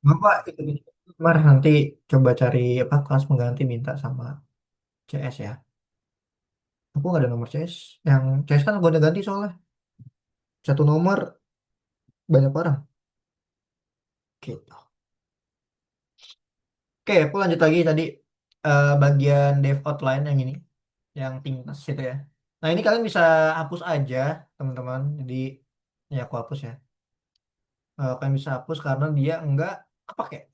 Bapak itu kemarin nanti coba cari apa kelas pengganti minta sama CS ya. Aku nggak ada nomor CS. Yang CS kan gue ganti soalnya satu nomor banyak orang. Gitu. Oke, aku lanjut lagi tadi bagian dev outline yang ini, yang Tingnas itu ya. Nah ini kalian bisa hapus aja teman-teman. Jadi ya aku hapus ya. Kalian bisa hapus karena dia enggak kepake.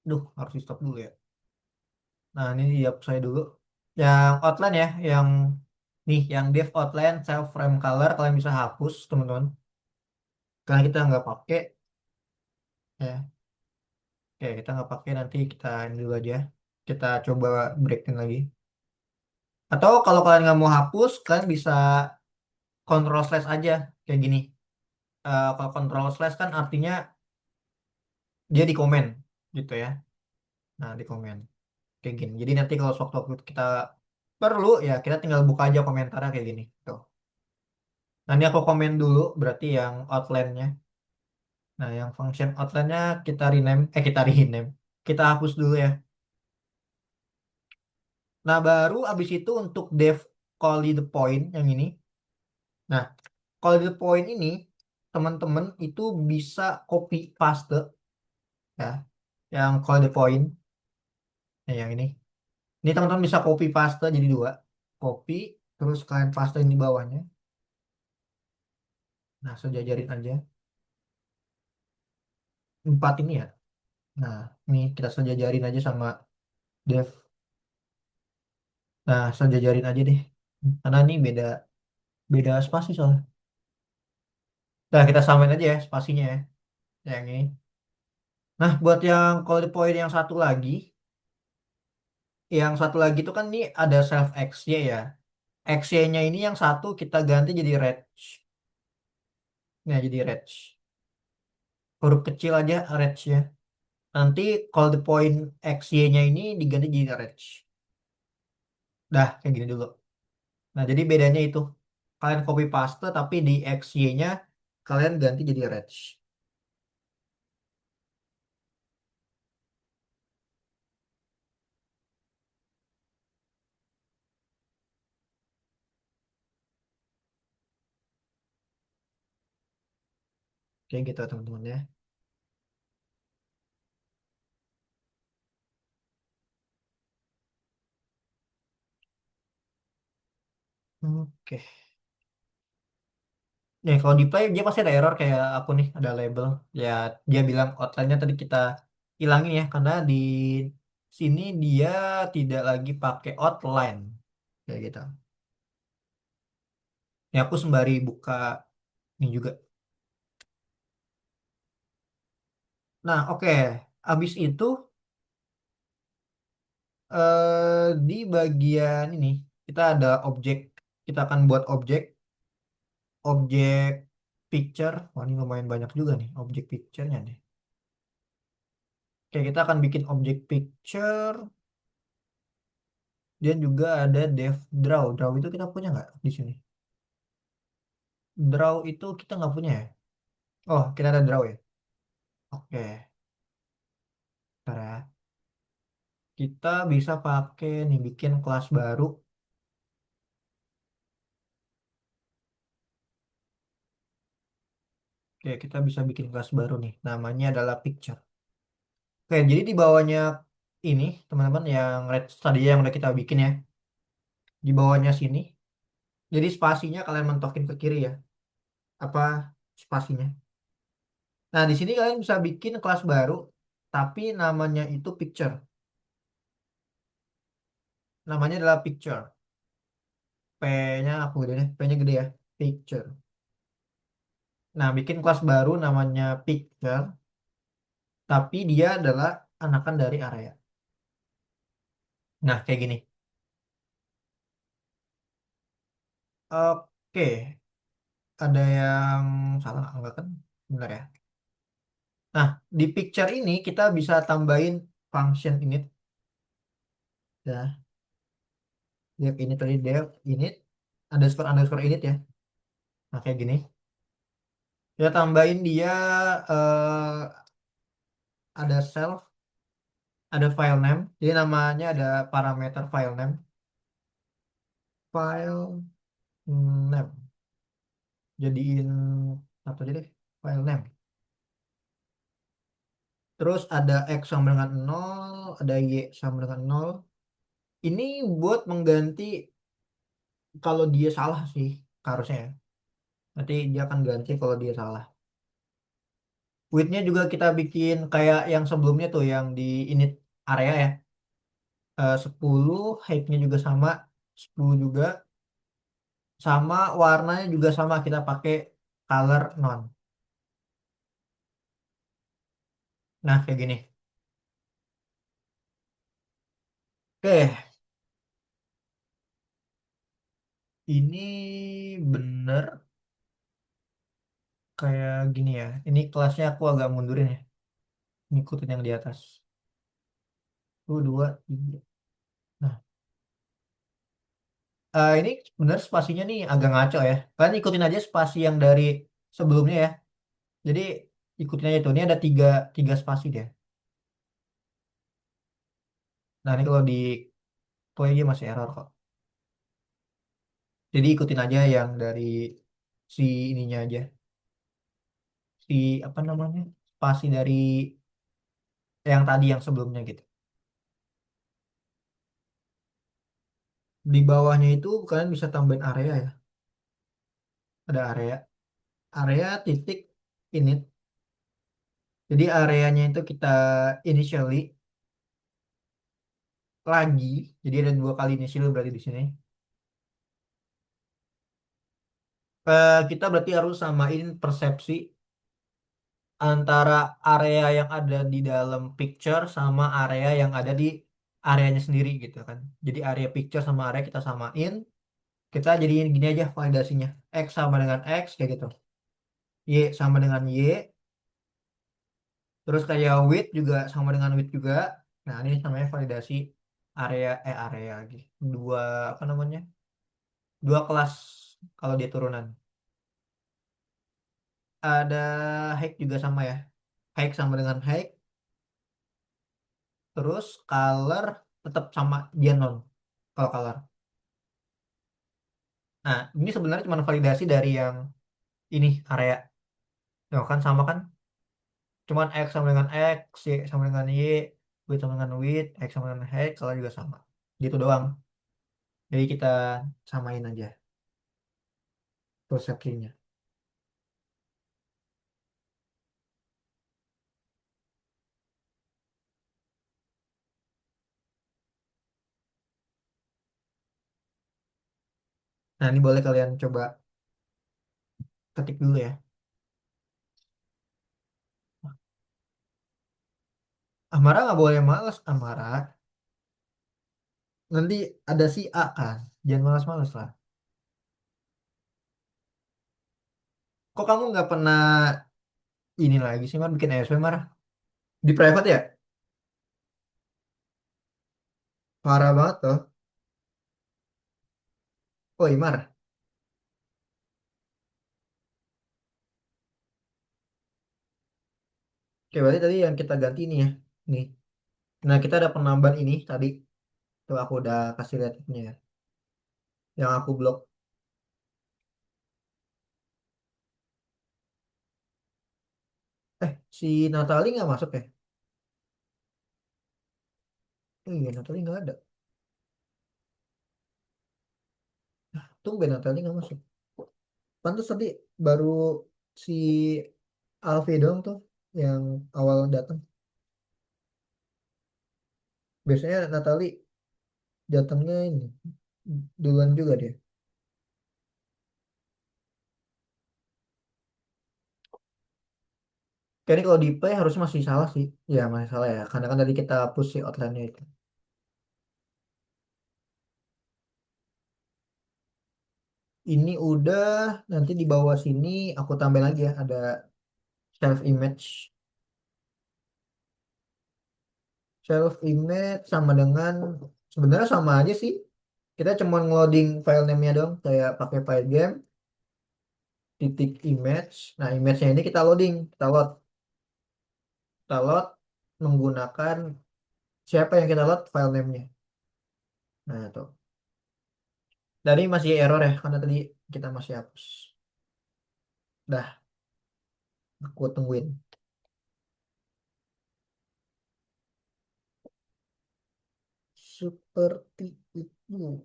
Duh, harus di stop dulu ya. Nah ini dihapus saya dulu. Yang outline ya, yang nih, yang div outline self frame color kalian bisa hapus teman-teman. Karena kita nggak pakai ya. Oke, kita nggak pakai nanti kita ini dulu aja. Kita coba breakin lagi. Atau kalau kalian nggak mau hapus, kalian bisa control slash aja kayak gini. Kalau control slash kan artinya dia di komen gitu ya. Nah, di komen kayak gini. Jadi nanti kalau sewaktu kita perlu ya kita tinggal buka aja komentarnya kayak gini. Tuh. Nah, ini aku komen dulu berarti yang outline-nya. Nah, yang function outline-nya kita rename. Kita hapus dulu ya. Nah, baru abis itu untuk dev call the point yang ini. Nah, call the point ini teman-teman itu bisa copy paste ya. Yang call the point yang ini. Ini teman-teman bisa copy paste jadi dua. Copy terus kalian paste di bawahnya. Nah, sejajarin aja. Empat ini ya. Nah, ini kita sejajarin aja sama dev. Nah, sejajarin aja deh. Karena ini beda beda spasi soalnya. Nah, kita samain aja ya spasinya ya. Yang ini. Nah, buat yang call the point yang satu lagi itu kan ini ada self XY ya. XY-nya ini yang satu kita ganti jadi red. Nah, jadi red. Huruf kecil aja red ya. Nanti call the point XY-nya ini diganti jadi red. Dah, kayak gini dulu. Nah, jadi bedanya itu. Kalian copy paste tapi di XY-nya kalian ganti jadi red. Kayak gitu teman-teman ya. Oke. Nih, kalau di play dia pasti ada error kayak aku nih, ada label. Ya, dia bilang outline-nya tadi kita hilangin ya, karena di sini dia tidak lagi pakai outline. Kayak gitu. Ini aku sembari buka ini juga. Nah, oke. Habis itu di bagian ini kita ada objek. Kita akan buat objek picture. Wah, ini lumayan banyak juga nih objek picture-nya nih. Oke, kita akan bikin objek picture. Dan juga ada dev draw. Draw itu kita punya nggak di sini? Draw itu kita nggak punya ya? Oh, kita ada draw ya. Oke, bentar ya. Kita bisa pakai nih bikin kelas baru. Oke, kita bisa bikin kelas baru nih. Namanya adalah picture. Oke, jadi di bawahnya ini teman-teman yang red tadi yang udah kita bikin ya. Di bawahnya sini. Jadi spasinya kalian mentokin ke kiri ya. Apa spasinya? Nah, di sini kalian bisa bikin kelas baru, tapi namanya itu picture. Namanya adalah picture. P-nya aku gede deh, P-nya gede ya. Picture. Nah, bikin kelas baru namanya picture, tapi dia adalah anakan dari area. Nah, kayak gini. Oke, ada yang salah enggak kan? Benar ya. Nah, di picture ini kita bisa tambahin function init. Ya, dev init tadi dev init underscore underscore init ya. Nah, kayak gini. Ya tambahin dia ada self, ada file name. Jadi namanya ada parameter file name. File name. Jadiin apa aja deh, file name. Terus ada X sama dengan nol, ada Y sama dengan nol. Ini buat mengganti kalau dia salah sih, harusnya ya. Nanti dia akan ganti kalau dia salah. Width-nya juga kita bikin kayak yang sebelumnya tuh, yang di init area ya. 10, height-nya juga sama, 10 juga. Sama warnanya juga sama, kita pakai color non. Nah, kayak gini. Oke, ini bener kayak gini ya. Ini kelasnya aku agak mundurin ya. Ngikutin yang di atas. Tuh, dua, tiga. Nah, ini bener spasinya nih agak ngaco ya. Kalian ikutin aja spasi yang dari sebelumnya ya. Jadi ikutin aja tuh. Ini ada tiga spasi dia. Nah, ini kalau di play dia masih error kok. Jadi ikutin aja yang dari si ininya aja. Si apa namanya? Spasi dari yang tadi yang sebelumnya gitu. Di bawahnya itu kalian bisa tambahin area ya. Ada area. Area titik init. Jadi areanya itu kita initially lagi. Jadi ada dua kali initial berarti di sini. Kita berarti harus samain persepsi antara area yang ada di dalam picture sama area yang ada di areanya sendiri gitu kan. Jadi area picture sama area kita samain. Kita jadiin gini aja validasinya. X sama dengan X kayak gitu. Y sama dengan Y. Terus kayak width juga sama dengan width juga. Nah, ini namanya validasi area lagi. Dua apa namanya? Dua kelas kalau dia turunan. Ada height juga sama ya. Height sama dengan height. Terus color tetap sama, dia non kalau color. Nah, ini sebenarnya cuma validasi dari yang ini area. Ya kan sama kan? Cuman X sama dengan X, Y sama dengan Y, width sama dengan width, X sama dengan height, color juga sama. Gitu doang. Jadi kita samain aja persepsinya. Nah, ini boleh kalian coba ketik dulu ya. Amara nggak boleh males, Amara. Nanti ada si A kan. Jangan malas-malas lah. Kok kamu nggak pernah ini lagi sih, Mar, bikin ESP, Mar? Di private ya? Parah banget tuh. Oh, Imar. Oke, berarti tadi yang kita ganti ini ya. Nih. Nah, kita ada penambahan ini tadi. Tuh aku udah kasih lihat ini ya. Yang aku blok. Si Natali nggak masuk ya? Oh iya, Natali nggak ada. Tumben Natali nggak masuk. Pantas tadi baru si Alfi doang tuh yang awal datang. Biasanya Natali datangnya ini duluan juga dia. Kayaknya kalau di play harusnya masih salah sih. Ya masih salah ya. Karena kan tadi kita hapus si outline-nya itu. Ini udah, nanti di bawah sini aku tambah lagi ya. Ada self image. Self image sama dengan, sebenarnya sama aja sih. Kita cuma ngeloading file name-nya dong. Kayak pakai file game. titik image. Nah, image-nya ini kita loading, kita load menggunakan siapa yang kita load file name-nya. Nah, tuh. Dari masih error ya, karena tadi kita masih hapus. Dah, aku tungguin. Seperti itu.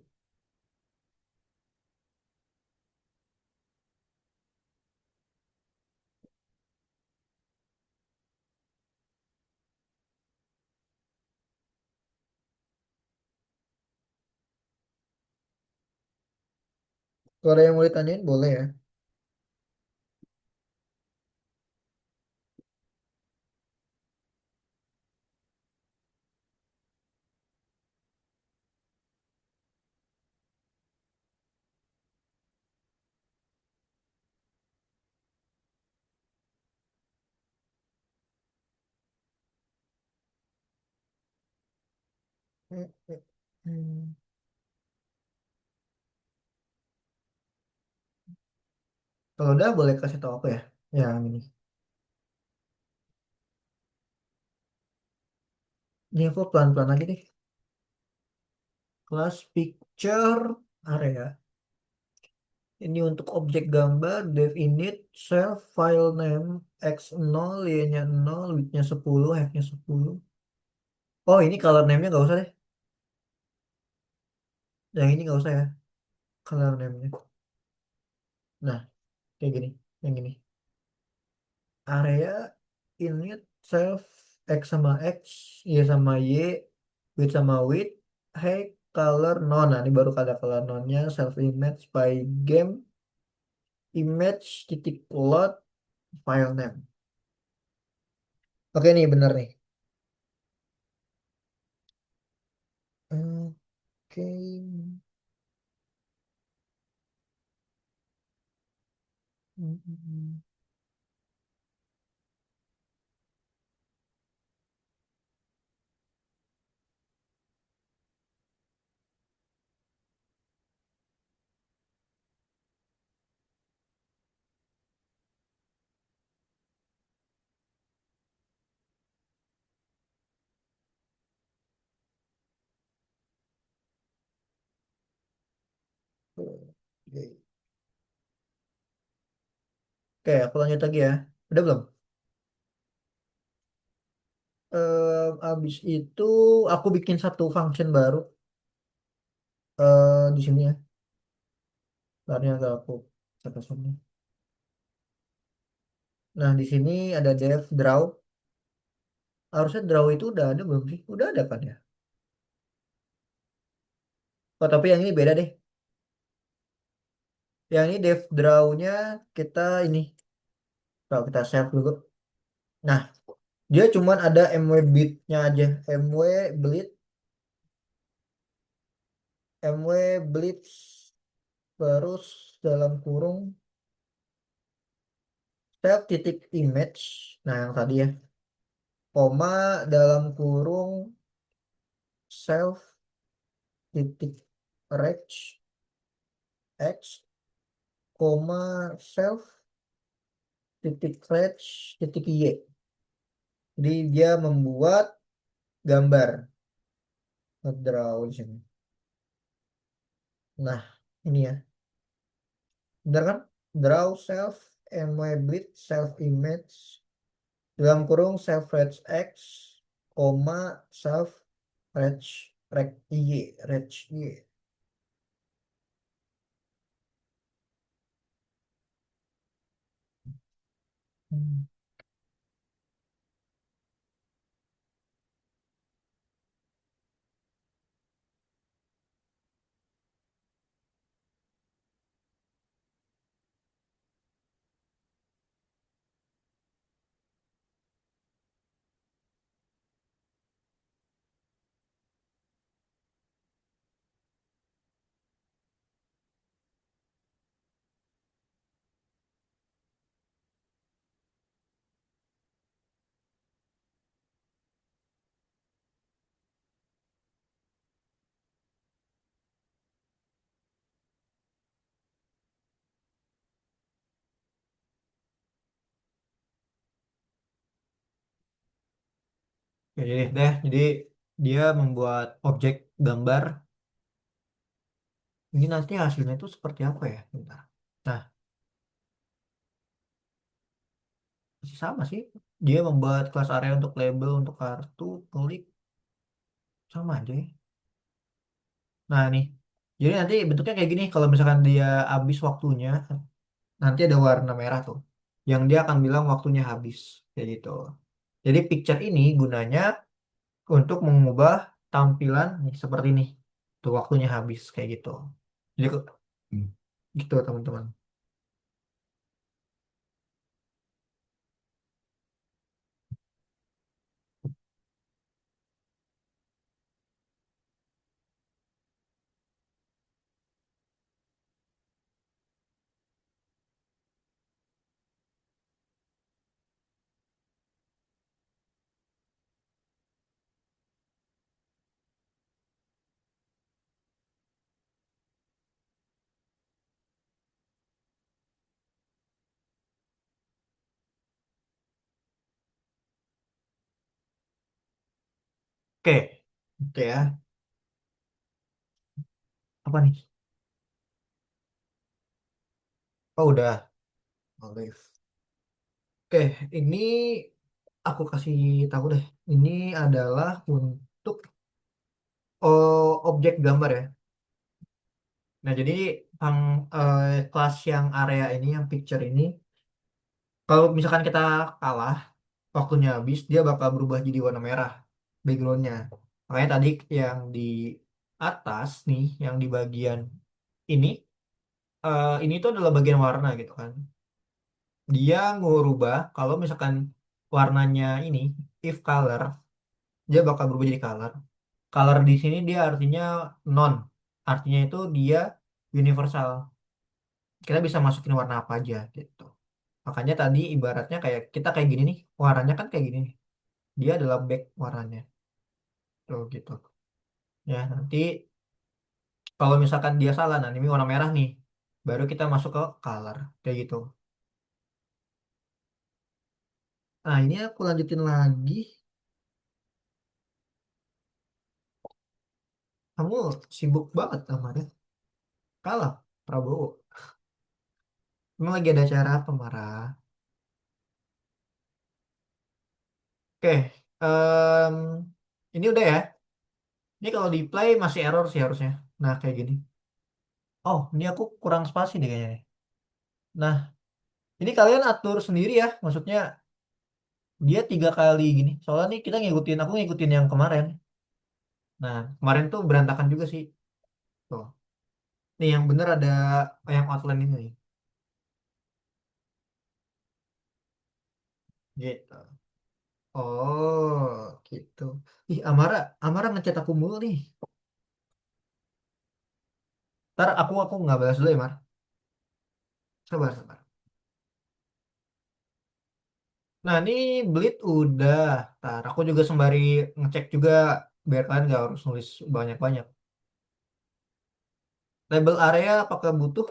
Kalau ada yang mau ditanyain, boleh ya. Hmm, hmm, hmm. Kalau udah, boleh kasih tahu aku ya. Yang ini. Ini aku pelan-pelan lagi deh. Class picture area. Ini untuk objek gambar, dev init, self, file name, x 0, y-nya 0, width-nya 10, height-nya 10. Oh, ini color name-nya nggak usah deh. Yang ini nggak usah ya, color name-nya. Nah, kayak gini. Yang ini. Area, init, self, x sama x, y sama y, width sama width, height, color, non. Nah, ini baru ada color nonnya, self image, by game, image, titik load, file name. Oke nih, bener nih. Oke. Hmm. Oke, oke, aku lanjut lagi ya. Udah belum? Abis itu aku bikin satu function baru di sini ya. Lalu agak aku satu sini. Nah, di sini ada def draw. Harusnya draw itu udah ada belum sih? Udah ada kan ya? Oh, tapi yang ini beda deh. Yang ini def draw-nya kita ini. Kalau kita save dulu. Nah, dia cuman ada MW bit-nya aja. MW blit, MW blitz, terus dalam kurung self titik image. Nah, yang tadi ya. Koma dalam kurung self titik reg x, koma self titik reg titik y. Jadi dia membuat gambar ngedraw di sini. Nah, ini ya. Benar kan? Draw self mblit self image dalam kurung self reg x, koma self reg reg y. Hmm. Ya, jadi dia membuat objek gambar. Ini nanti hasilnya itu seperti apa ya? Bentar. Nah, masih sama sih. Dia membuat kelas area untuk label, untuk kartu, klik, sama aja ya. Nah, nih. Jadi nanti bentuknya kayak gini. Kalau misalkan dia habis waktunya, nanti ada warna merah tuh. Yang dia akan bilang waktunya habis. Kayak gitu. Jadi picture ini gunanya untuk mengubah tampilan nih, seperti ini. Tuh waktunya habis kayak gitu. Jadi Hmm. gitu teman-teman. Oke, oke ya. Apa nih? Oh udah, Olive. Oke, ini aku kasih tahu deh. Ini adalah untuk objek gambar ya. Nah jadi yang kelas yang area ini, yang picture ini, kalau misalkan kita kalah, waktunya habis, dia bakal berubah jadi warna merah backgroundnya. Makanya tadi yang di atas nih, yang di bagian ini, ini tuh adalah bagian warna gitu kan. Dia ngubah kalau misalkan warnanya ini if color, dia bakal berubah jadi color. Color di sini dia artinya non, artinya itu dia universal, kita bisa masukin warna apa aja gitu. Makanya tadi ibaratnya kayak kita kayak gini nih, warnanya kan kayak gini nih, dia adalah back warnanya tuh gitu ya. Nanti kalau misalkan dia salah, nah ini warna merah nih, baru kita masuk ke color kayak gitu. Nah ini aku lanjutin lagi. Kamu sibuk banget kemarin, kalah Prabowo. Emang lagi ada acara apa, Marah? Oke, em, ini udah ya. Ini kalau di play masih error sih harusnya. Nah, kayak gini. Oh, ini aku kurang spasi nih kayaknya nih. Nah, ini kalian atur sendiri ya. Maksudnya dia 3 kali gini. Soalnya nih aku ngikutin yang kemarin. Nah, kemarin tuh berantakan juga sih. Tuh. Nih yang bener ada yang outline ini nih. Gitu. Oh, gitu. Ih, Amara ngechat aku mulu nih. Ntar aku nggak balas dulu ya, Mar. Sabar, sabar. Nah, ini Bleed udah. Ntar aku juga sembari ngecek juga biar kalian nggak harus nulis banyak-banyak. Label area apakah butuh?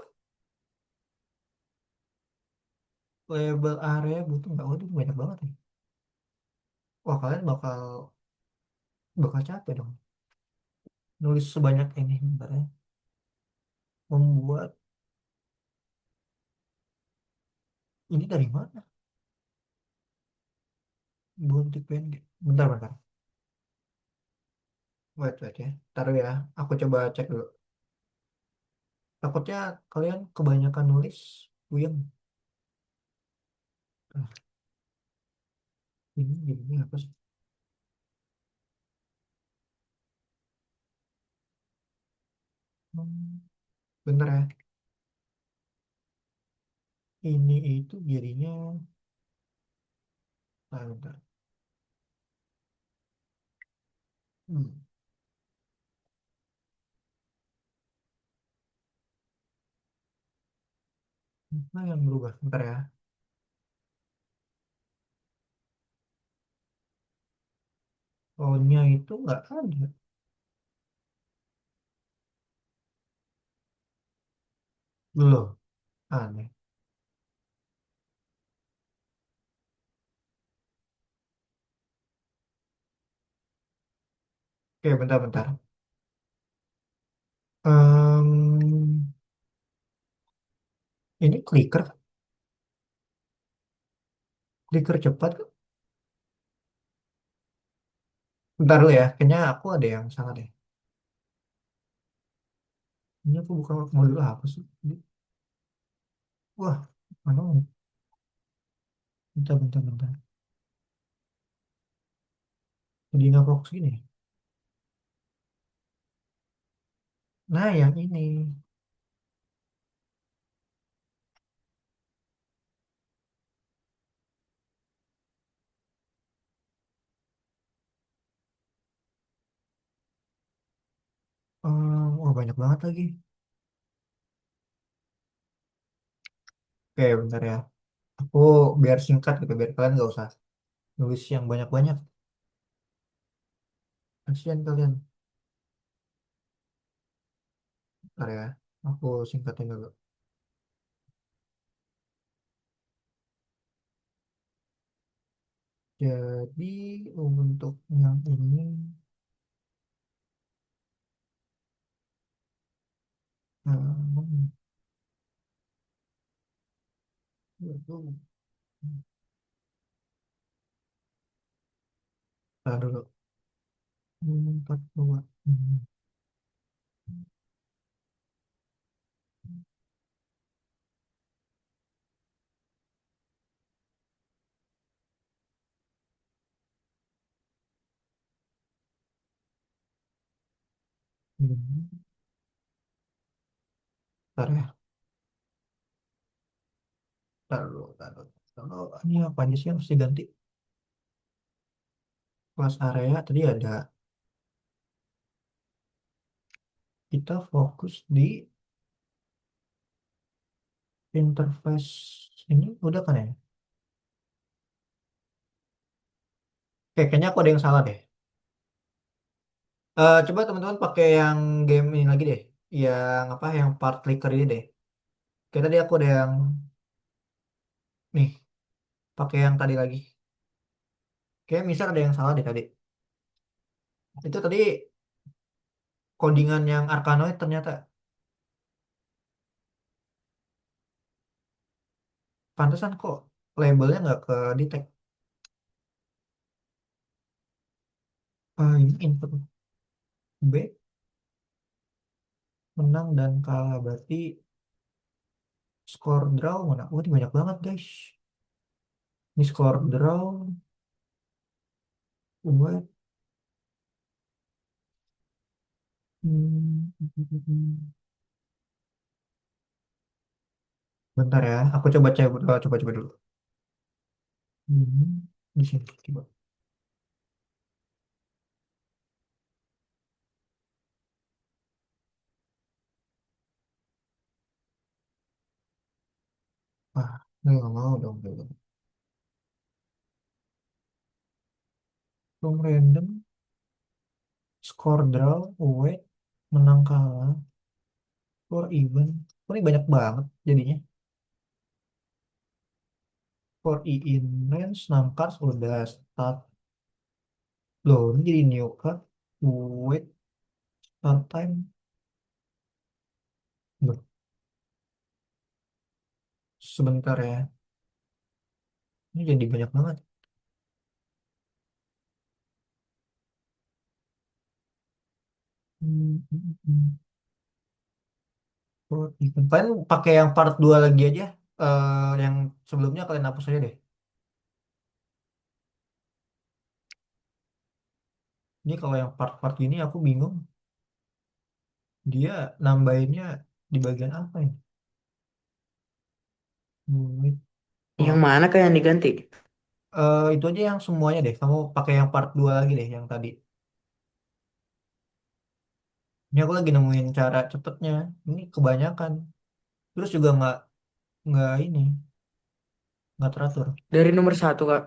Label area butuh nggak? Waduh, banyak banget nih. Wah, kalian bakal bakal capek dong. Nulis sebanyak ini. Bentar ya. Membuat ini dari mana? Buntik PNG. Bentar, bentar. Wait, wait ya. Taruh ya. Aku coba cek dulu. Takutnya kalian kebanyakan nulis. Puyeng. Ah, ini apa sih? Hmm, bentar ya. Ini itu jadinya. Nah, bentar. Hmm. Nah, yang berubah. Bentar ya. Ohnya itu nggak ada. Belum. Aneh. Oke, bentar-bentar. Em, ini clicker cepat. Bentar dulu ya, kayaknya aku ada yang salah deh. Ini aku buka modul apa sih? Wah, mana? Bentar, bentar, bentar. Jadi nggak fokus gini. Nah, yang ini. Wah, banyak banget lagi. Oke, bentar ya. Aku biar singkat gitu, biar kalian nggak usah nulis yang banyak-banyak. Kasian kalian. Bentar ya. Aku singkatin dulu. Jadi, untuk yang ini, hmm, itu, bentar dulu. 42. Bentar ya. Taruh, taruh, taruh. Ini apa aja sih yang mesti ganti? Kelas area tadi ada. Kita fokus di interface ini udah kan ya? Oke, kayaknya aku ada yang salah deh. Coba teman-teman pakai yang game ini lagi deh. Yang apa? Yang part clicker ini deh. Kayak tadi aku ada yang nih, pakai yang tadi lagi. Kayak misal ada yang salah deh tadi. Itu tadi codingan yang Arkanoid ternyata. Pantesan kok labelnya nggak ke detect. Ini input B menang dan kalah berarti skor draw mana? Wah, ini banyak banget guys. Ini skor draw, wait, bentar ya, aku coba dulu. Di sini coba. Ah, ini nggak mau dong, dulu. From random, skor draw, wait, menang kalah, for event. Oh, ini banyak banget jadinya. For in range, 6 cards udah start. Loh, ini jadi new card. Wait, start time. Loh, sebentar ya. Ini jadi banyak banget. For event. Kalian pakai yang part 2 lagi aja. Yang sebelumnya kalian hapus aja deh. Ini kalau yang part-part gini aku bingung. Dia nambahinnya di bagian apa ya? Wait, Yang oh. mana kak yang diganti? Itu aja yang semuanya deh. Kamu pakai yang part 2 lagi deh yang tadi. Ini aku lagi nemuin cara cepetnya. Ini kebanyakan. Terus juga nggak ini nggak teratur. Dari nomor satu kak.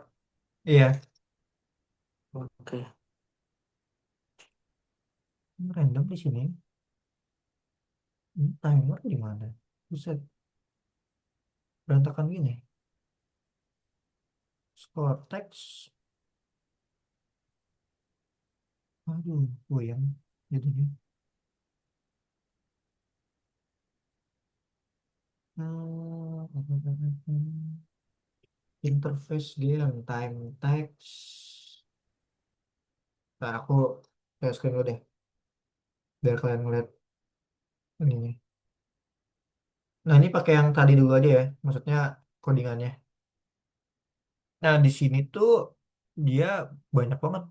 Iya, Oke. ini random di sini. Ini timer di mana? Buset, berantakan gini. Score text. Aduh, goyang jadinya. Interface game, time text. Nah, aku share screen dulu deh, biar kalian ngeliat ininya. Nah, ini pakai yang tadi dulu aja ya, maksudnya codingannya. Nah, di sini tuh dia banyak banget.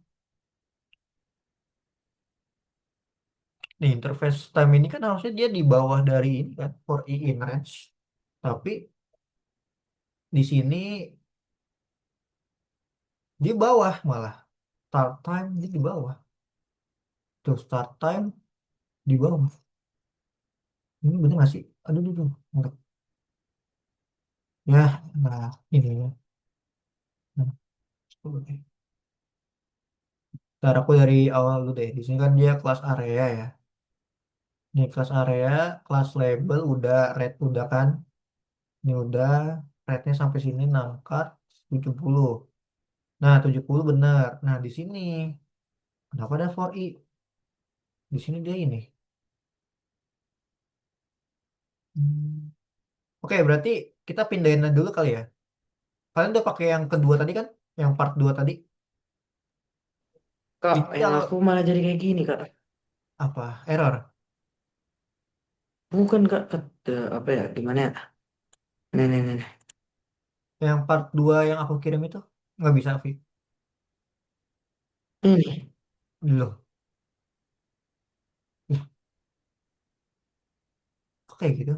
Nih, interface time ini kan harusnya dia di bawah dari ini kan, for in range. Tapi di sini di bawah malah. Start time dia di bawah. Tuh, start time di bawah. Ini bener nggak sih? Aduh, aduh, aduh. Enggak. Ya, nah ini ya. Nah, oke. Ntar aku dari awal dulu deh. Di sini kan dia kelas area ya. Ini kelas area, kelas label udah, red udah kan. Ini udah, rednya sampai sini nangkat 70. Nah, 70 bener. Nah, di sini kenapa ada for i? Di sini dia ini. Hmm. Oke, berarti kita pindahin dulu kali ya. Kalian udah pakai yang kedua tadi kan? Yang part 2 tadi. Kak, Ini yang kalau aku malah jadi kayak gini, Kak. apa? Error. Bukan, Kak. Apa ya? Gimana ya? Nih, nih, nih, nih. Yang part 2 yang aku kirim itu nggak bisa, Vi. Ini. Loh, ih, kok kayak gitu?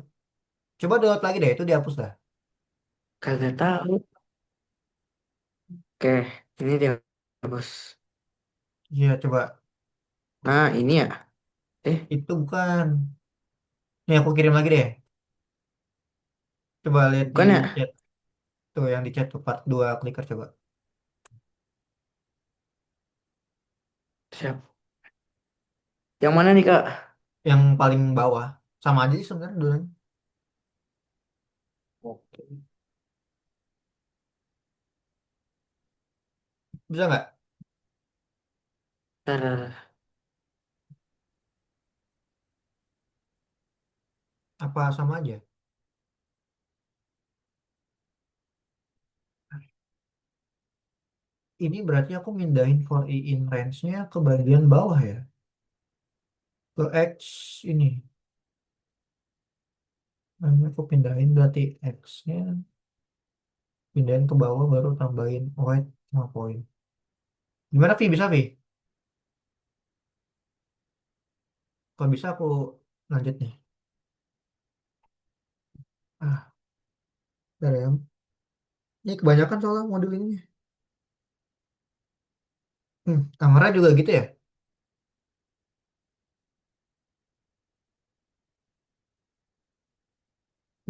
Coba download lagi deh, itu dihapus dah. Kagak tahu. Oke. Ini dia, bos. Iya, coba. Nah, ini ya. Eh, Itu bukan. Nih aku kirim lagi deh. Coba lihat di bukan ya? chat. Tuh yang di chat tuh part 2 clicker coba. Siap. Yang mana nih, Kak? Yang paling bawah. Sama aja sih sebenarnya dulu. Oke. Bisa nggak? Tar. Apa sama aja? Ini berarti aku mindahin for i in range-nya ke bagian bawah ya. Ke X ini. Nah, ini aku pindahin berarti X-nya. Pindahin ke bawah baru tambahin white sama point. Gimana Vi? Bisa Vi? Kalau bisa aku lanjut nih. Ah, bentar ya. Ini kebanyakan soalnya modul ini. Kamera juga gitu ya?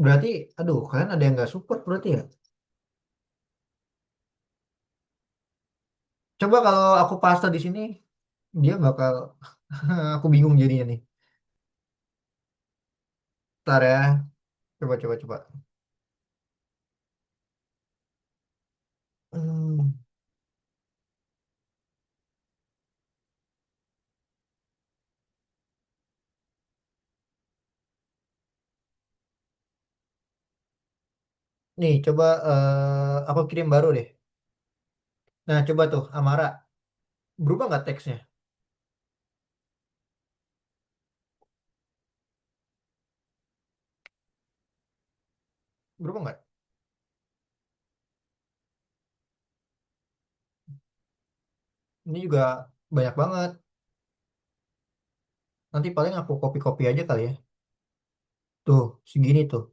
Berarti, aduh, kalian ada yang nggak support berarti ya? Coba kalau aku paste di sini, dia bakal, aku bingung jadinya nih. Ntar ya, coba, coba, coba. Hmm, nih, coba aku kirim baru deh. Nah, coba tuh, Amara. Berubah nggak teksnya? Berubah nggak? Ini juga banyak banget. Nanti paling aku copy-copy aja kali ya. Tuh, segini tuh.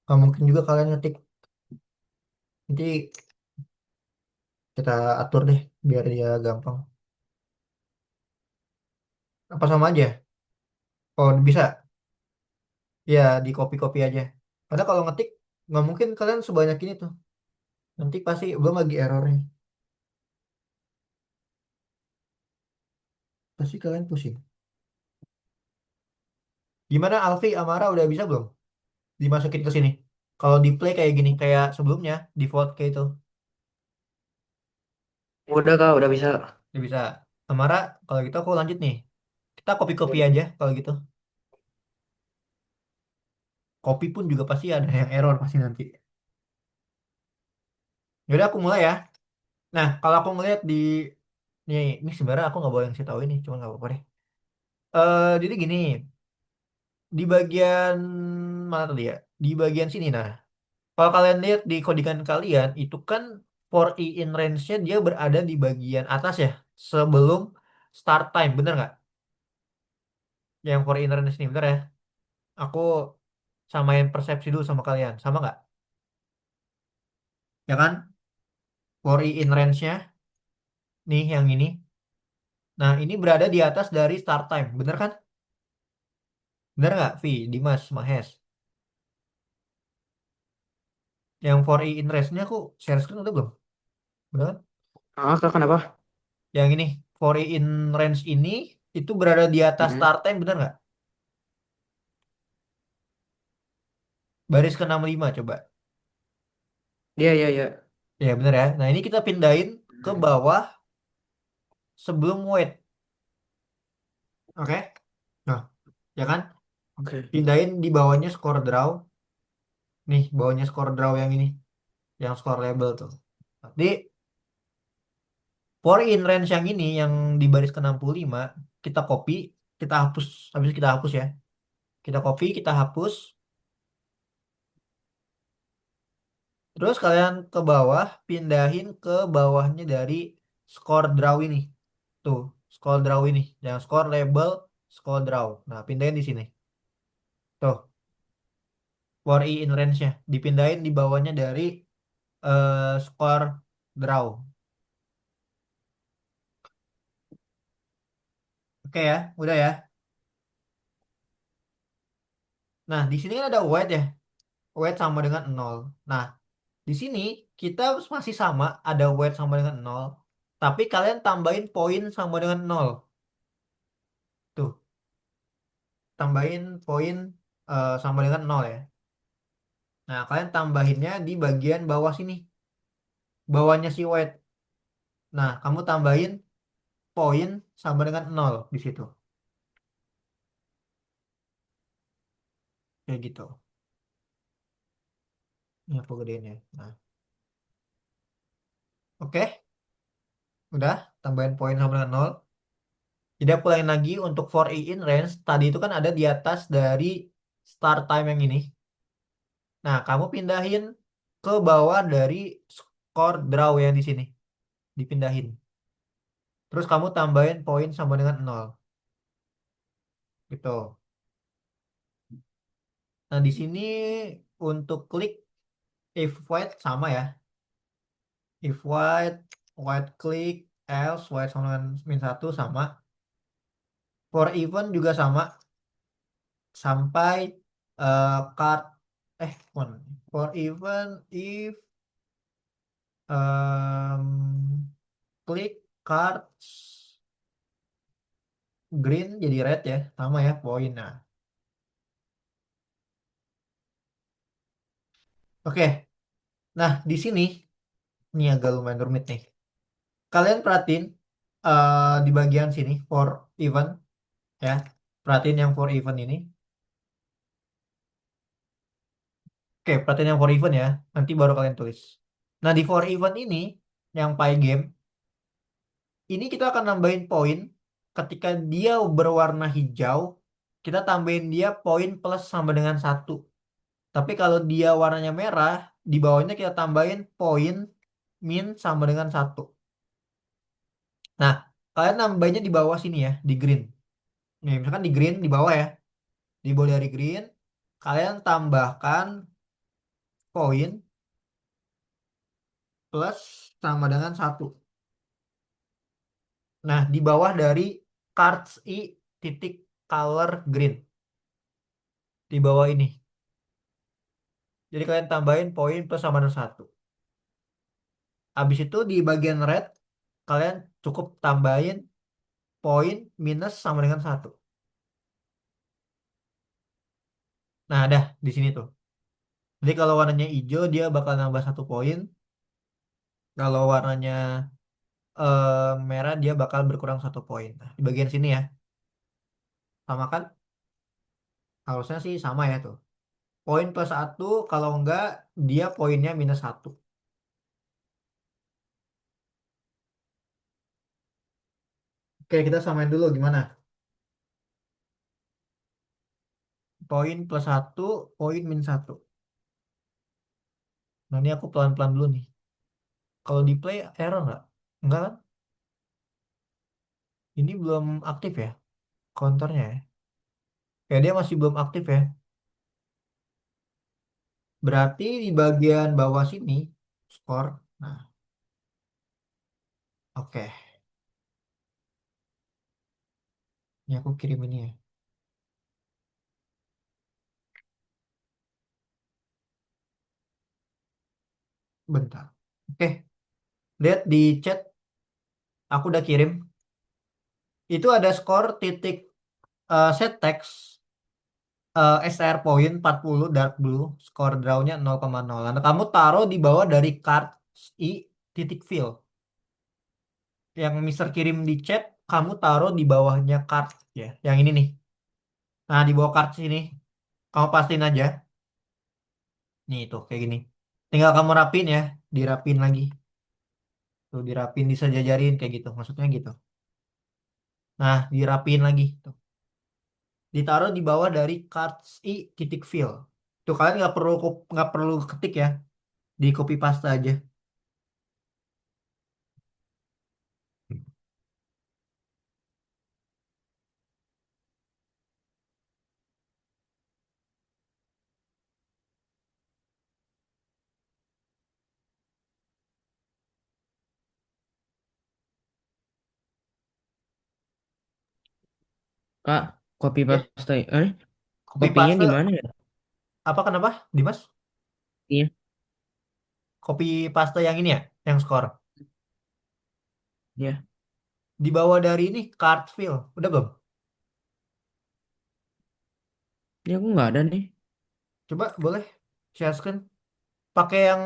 Nggak mungkin juga kalian ngetik. Nanti kita atur deh, biar dia gampang. Apa sama aja? Oh, bisa. Ya, di copy-copy aja. Karena kalau ngetik, nggak mungkin kalian sebanyak ini tuh. Nanti pasti belum lagi errornya. Pasti kalian pusing. Gimana Alfi, Amara udah bisa belum? Dimasukin ke sini. Kalau di play kayak gini, kayak sebelumnya, default kayak itu. Udah, Kak. Udah bisa. Udah bisa. Amara, kalau gitu aku lanjut nih. Kita kopi-kopi Boleh. aja kalau gitu. Kopi pun juga pasti ada yang error pasti nanti. Yaudah aku mulai ya. Nah, kalau aku ngeliat di ini sebenarnya aku nggak boleh ngasih tahu ini, cuma nggak apa-apa deh. Jadi gini, di bagian mana tadi ya? Di bagian sini. Nah, kalau kalian lihat di codingan kalian itu kan for i in range-nya dia berada di bagian atas ya, sebelum start time, bener nggak? Yang for i in range ini bener ya? Aku samain persepsi dulu sama kalian, sama nggak? Ya kan? For i in range-nya nih yang ini. Nah, ini berada di atas dari start time, bener kan? Bener nggak, Vi, Dimas, Mahes? Yang for i in range-nya aku share screen udah belum? Udah kan? Ah, Kak, kenapa? Yang ini, for i in range ini itu berada di atas Mm-mm. start time, bener nggak? Baris ke 65 coba. Iya, iya, iya. Ya bener ya. Nah ini kita pindahin ke Mm. bawah sebelum wait. Oke. Nah, ya kan? Oke. Pindahin di bawahnya score draw. Nih, bawahnya score draw yang ini. Yang score label tuh. Nanti, for in range yang ini, yang di baris ke 65, kita copy, kita hapus. Habis itu kita hapus ya. Kita copy, kita hapus. Terus kalian ke bawah, pindahin ke bawahnya dari score draw ini. Tuh, score draw ini. Yang score label, score draw. Nah, pindahin di sini. Tuh. For i in range-nya dipindahin di bawahnya dari score draw. Oke ya, udah ya. Nah, di sini kan ada weight ya. Weight sama dengan 0. Nah, di sini kita masih sama, ada weight sama dengan 0. Tapi kalian tambahin poin sama dengan 0. Tuh, tambahin poin sama dengan 0 ya. Nah, kalian tambahinnya di bagian bawah sini. Bawahnya si weight. Nah, kamu tambahin poin sama dengan 0 di situ. Kayak gitu. Ini aku gedein ya. Nah, oke. Udah, tambahin poin sama dengan 0. Jadi aku ulangin lagi untuk for i in range. Tadi itu kan ada di atas dari start time yang ini. Nah, kamu pindahin ke bawah dari score draw yang di sini. Dipindahin. Terus kamu tambahin poin sama dengan 0. Gitu. Nah, di sini untuk klik if white sama ya. If white, white klik, else, white sama dengan -1 sama. For even juga sama. Sampai card one for even if um, klik cards green jadi red ya sama ya poin. Nah oke. Nah di sini ini agak lumayan rumit nih. Kalian perhatiin di bagian sini for even ya, perhatiin yang for even ini. Oke, perhatiin yang for even ya, nanti baru kalian tulis. Nah di for even ini yang Pygame ini kita akan nambahin poin ketika dia berwarna hijau, kita tambahin dia poin plus sama dengan 1. Tapi kalau dia warnanya merah, di bawahnya kita tambahin poin min sama dengan 1. Nah, kalian nambahinnya di bawah sini ya, di green. Nih, misalkan di green di bawah ya, di bawah dari green, kalian tambahkan poin plus sama dengan 1. Nah, di bawah dari cards i titik color green. Di bawah ini. Jadi kalian tambahin poin plus sama dengan 1. Habis itu di bagian red, kalian cukup tambahin poin minus sama dengan 1. Nah, ada di sini tuh. Jadi kalau warnanya hijau, dia bakal nambah 1 poin. Kalau warnanya merah dia bakal berkurang 1 poin. Nah, di bagian sini ya, sama kan? Harusnya sih sama ya tuh. Poin plus 1, kalau enggak dia poinnya -1. Oke, kita samain dulu gimana? Poin plus 1, poin -1. Nah, ini aku pelan-pelan dulu nih. Kalau di play error nggak? Enggak kan? Ini belum aktif ya, counternya ya. Ya, dia masih belum aktif ya. Berarti di bagian bawah sini, skor. Nah, oke. Ini aku kirim ini ya. Bentar. Oke, lihat di chat, aku udah kirim. Itu ada skor titik set text SR point 40 dark blue, skor drawnya 0,0. Nah, kamu taruh di bawah dari card I titik fill. Yang Mister kirim di chat, kamu taruh di bawahnya card ya. Yang ini nih. Nah, di bawah card sini, kamu pastiin aja. Nih tuh kayak gini. Tinggal kamu rapin ya, dirapin lagi. Tuh dirapin, disejajarin kayak gitu. Maksudnya gitu. Nah, dirapin lagi. Tuh. Ditaruh di bawah dari cards I titik fill. Tuh kalian nggak perlu ketik ya, di copy paste aja. Kak, copy Ya, paste. copy Kopinya paste di mana ya? apa kenapa, Dimas? Iya, Copy paste yang ini ya, yang skor. iya. Di bawah dari ini card fill. Udah belum? Ini aku nggak ada nih. Coba boleh share screen. Pakai yang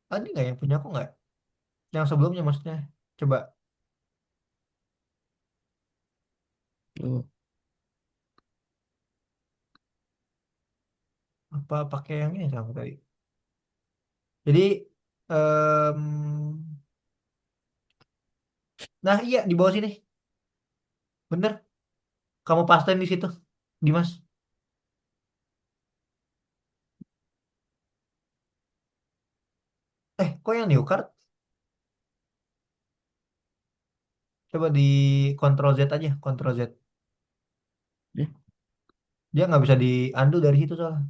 tadi nggak, yang punya aku nggak? Yang sebelumnya maksudnya. Coba Tuh. apa pakai yang ini kamu tadi? Jadi em, nah iya di bawah sini. Bener. Kamu pastain di situ, Dimas. Kok yang new card? Coba di Ctrl Z aja, Ctrl Z. Eh, Dia nggak bisa di undo dari situ soalnya.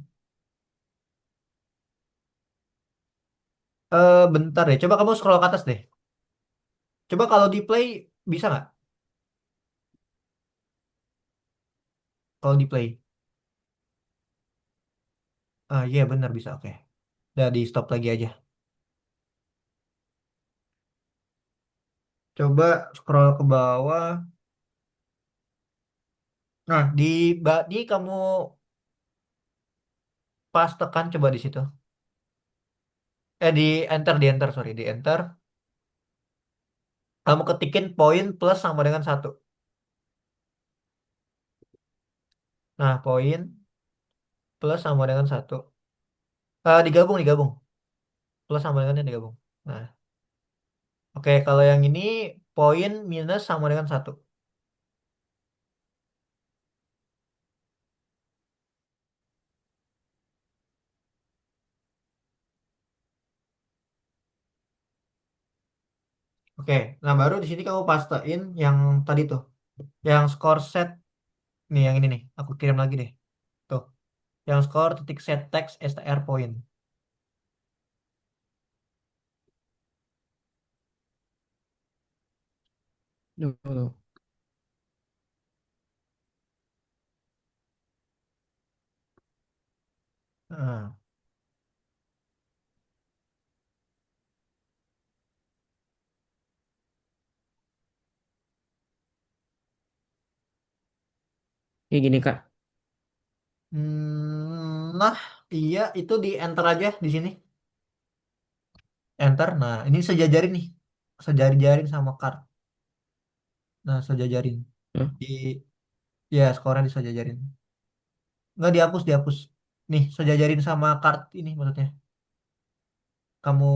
Bentar deh. Coba kamu scroll ke atas deh. Coba kalau di play bisa nggak? Kalau di play. Ah iya benar bisa. Oke. Udah di stop lagi aja. Coba scroll ke bawah. Nah di kamu pas tekan coba di situ. Di enter sorry di enter. Kamu ketikin poin plus sama dengan 1. Nah poin plus sama dengan 1. Digabung digabung. Plus sama dengannya digabung. Nah oke kalau yang ini poin minus sama dengan 1. Oke, nah baru di sini kamu pastein yang tadi tuh, yang score set nih yang ini nih, aku kirim lagi deh, tuh, yang score titik set text str point. tuh, tuh. Nah, Kayak gini, Kak. nah iya itu di enter aja di sini, enter. Nah ini sejajarin nih sejaring-jaring sama kart. Nah, sejajarin. Hah? Di ya skornya disejajarin. Nggak dihapus, dihapus. Nih, sejajarin sama kart ini maksudnya. Kamu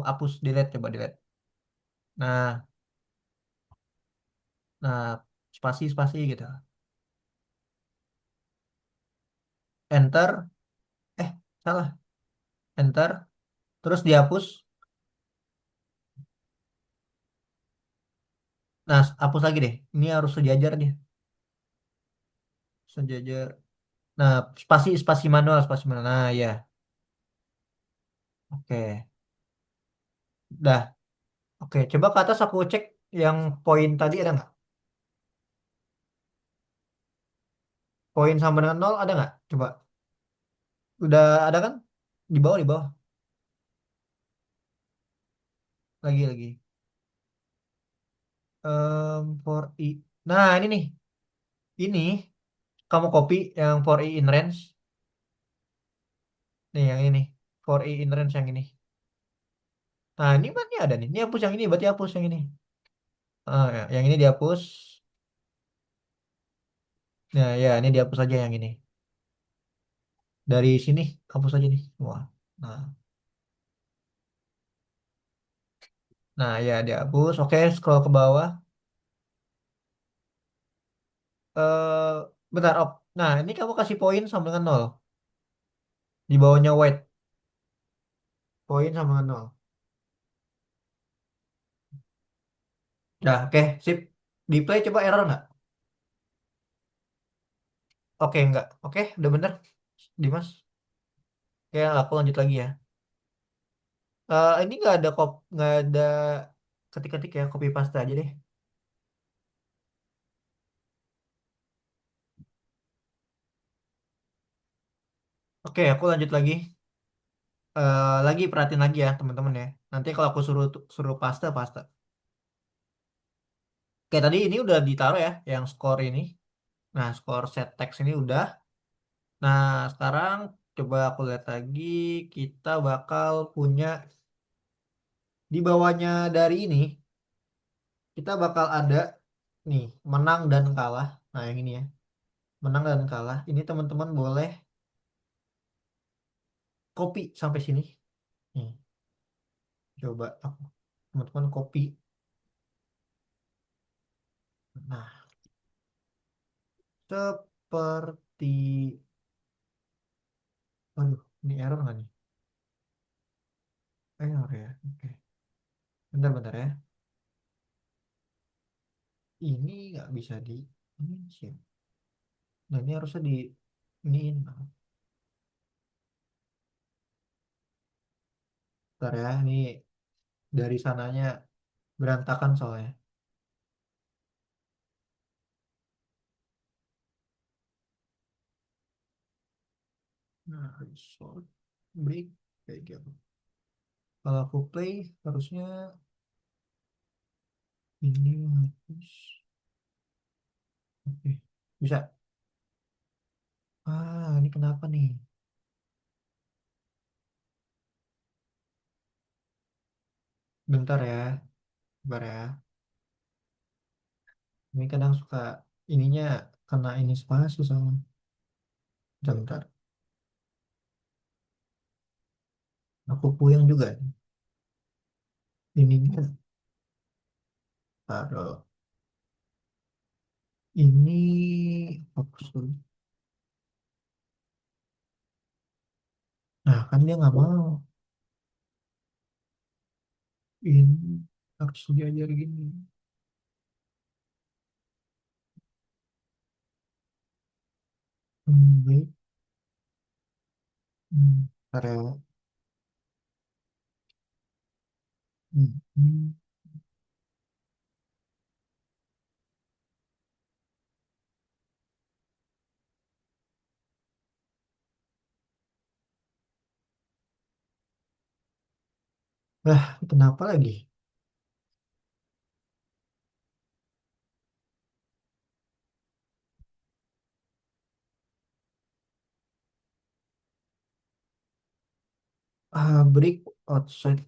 hapus, delete, coba delete. Nah, nah, spasi spasi gitu. Enter, eh salah. Enter, terus dihapus. Nah, hapus lagi deh. Ini harus sejajar nih, sejajar. Nah, spasi spasi manual, spasi manual. Nah, ya. Oke. Dah. Oke, coba ke atas aku cek yang poin tadi ada nggak? Poin sama dengan nol ada nggak? Coba. Udah ada kan? Di bawah, di bawah. Lagi, lagi. For i. Nah, ini nih. Ini kamu copy yang for i in range. Nih, yang ini nih. For i in range yang ini. Nah, ini kan ini ada nih. Ini hapus yang ini, berarti hapus yang ini. Ah, ya, yang ini dihapus. Nah, ya, ini dihapus aja yang ini. Dari sini hapus aja nih. Wah. Nah, nah ya dihapus. Oke, scroll ke bawah. Bentar, op. Nah, ini kamu kasih poin sama dengan nol. Di bawahnya white. Poin sama dengan nol. Nah, oke, sip. Di play coba error nggak? Oke, nggak. Oke, udah bener. Dimas. Oke, aku lanjut lagi ya. Ini nggak ada ketik-ketik ya, copy paste aja deh. Oke, aku lanjut lagi. Lagi perhatiin lagi ya, teman-teman ya. Nanti kalau aku suruh suruh paste, paste. Oke, tadi ini udah ditaruh ya, yang skor ini. Nah, skor set text ini udah. Nah, sekarang coba aku lihat lagi. Kita bakal punya di bawahnya dari ini, kita bakal ada nih, menang dan kalah. Nah, yang ini ya, menang dan kalah. Ini teman-teman boleh copy sampai sini. Nih, coba aku, teman-teman copy. Nah, seperti, aduh, ini error nggak nih? Error ya, oke. Bentar-bentar ya. Ini nggak bisa ini sih. Nah, ini harusnya iniin. Bentar ya, ini dari sananya berantakan soalnya. Nah, resort, break, kayak gitu. Kalau aku play, harusnya ini harus, oke, bisa. Ini kenapa nih? Bentar ya, bentar ya. Ini kadang suka ininya kena ini spasi sama. Bentar, bentar. Aku puyeng juga. Ininya taruh. Ini fokus dulu. Nah, kan dia nggak mau. Ini harus diajar gini. Baik. Bentar ya. Hmm. Kenapa lagi? Break outside.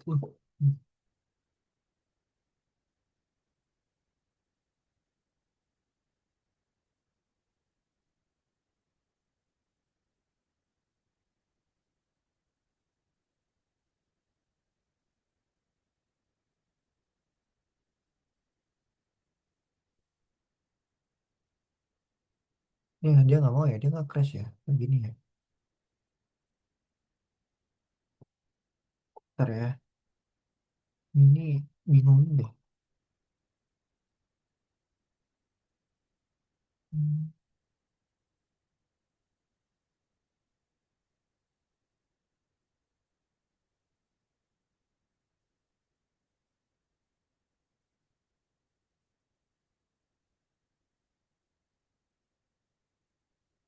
Ya dia nggak mau ya, dia nggak crash ya, begini ya. Ntar ya, ini bingung deh. Hmm.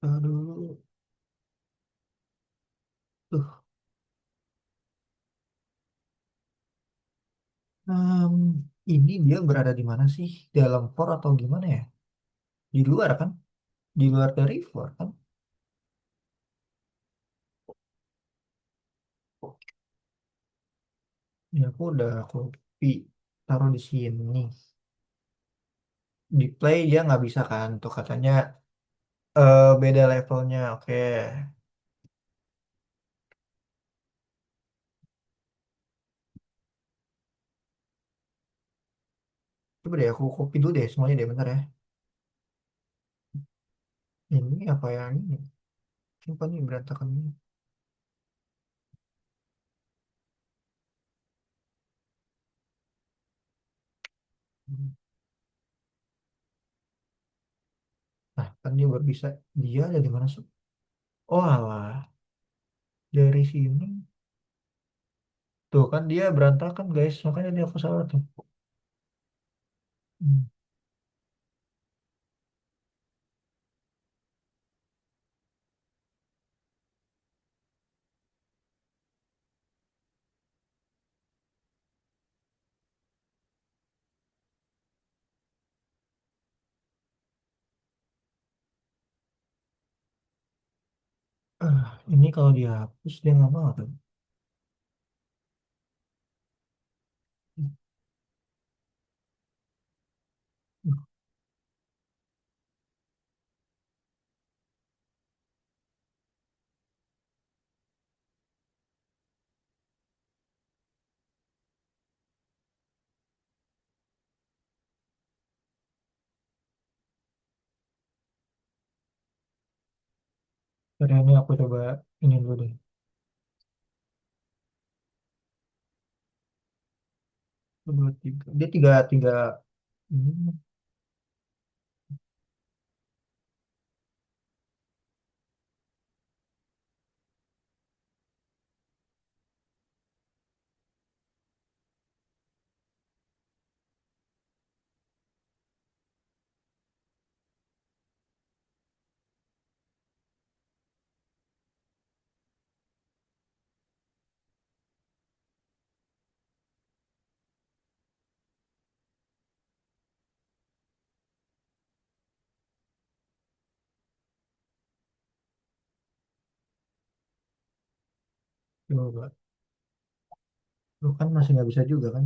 Aduh, tuh. Em, ini dia berada di mana sih? Dalam core atau gimana ya? Di luar kan? Di luar dari core kan? Ya aku udah copy, taruh di sini. Di play dia nggak bisa kan? Tuh katanya beda levelnya. Oke. Coba deh aku copy dulu deh semuanya deh bentar ya. Ini apa yang ini? Simpan nih berantakan ini. Nah, kan dia baru bisa. Dia ada di mana sih? Oh alah, dari sini. Tuh kan dia berantakan guys, makanya dia aku salah tuh. Hmm. Ini kalau dihapus dia nggak mau tuh. Jadi ini aku coba ini dulu deh. Satu, dua, tiga. Dia tiga, tiga. Hmm, coba. Lu kan masih nggak bisa juga kan?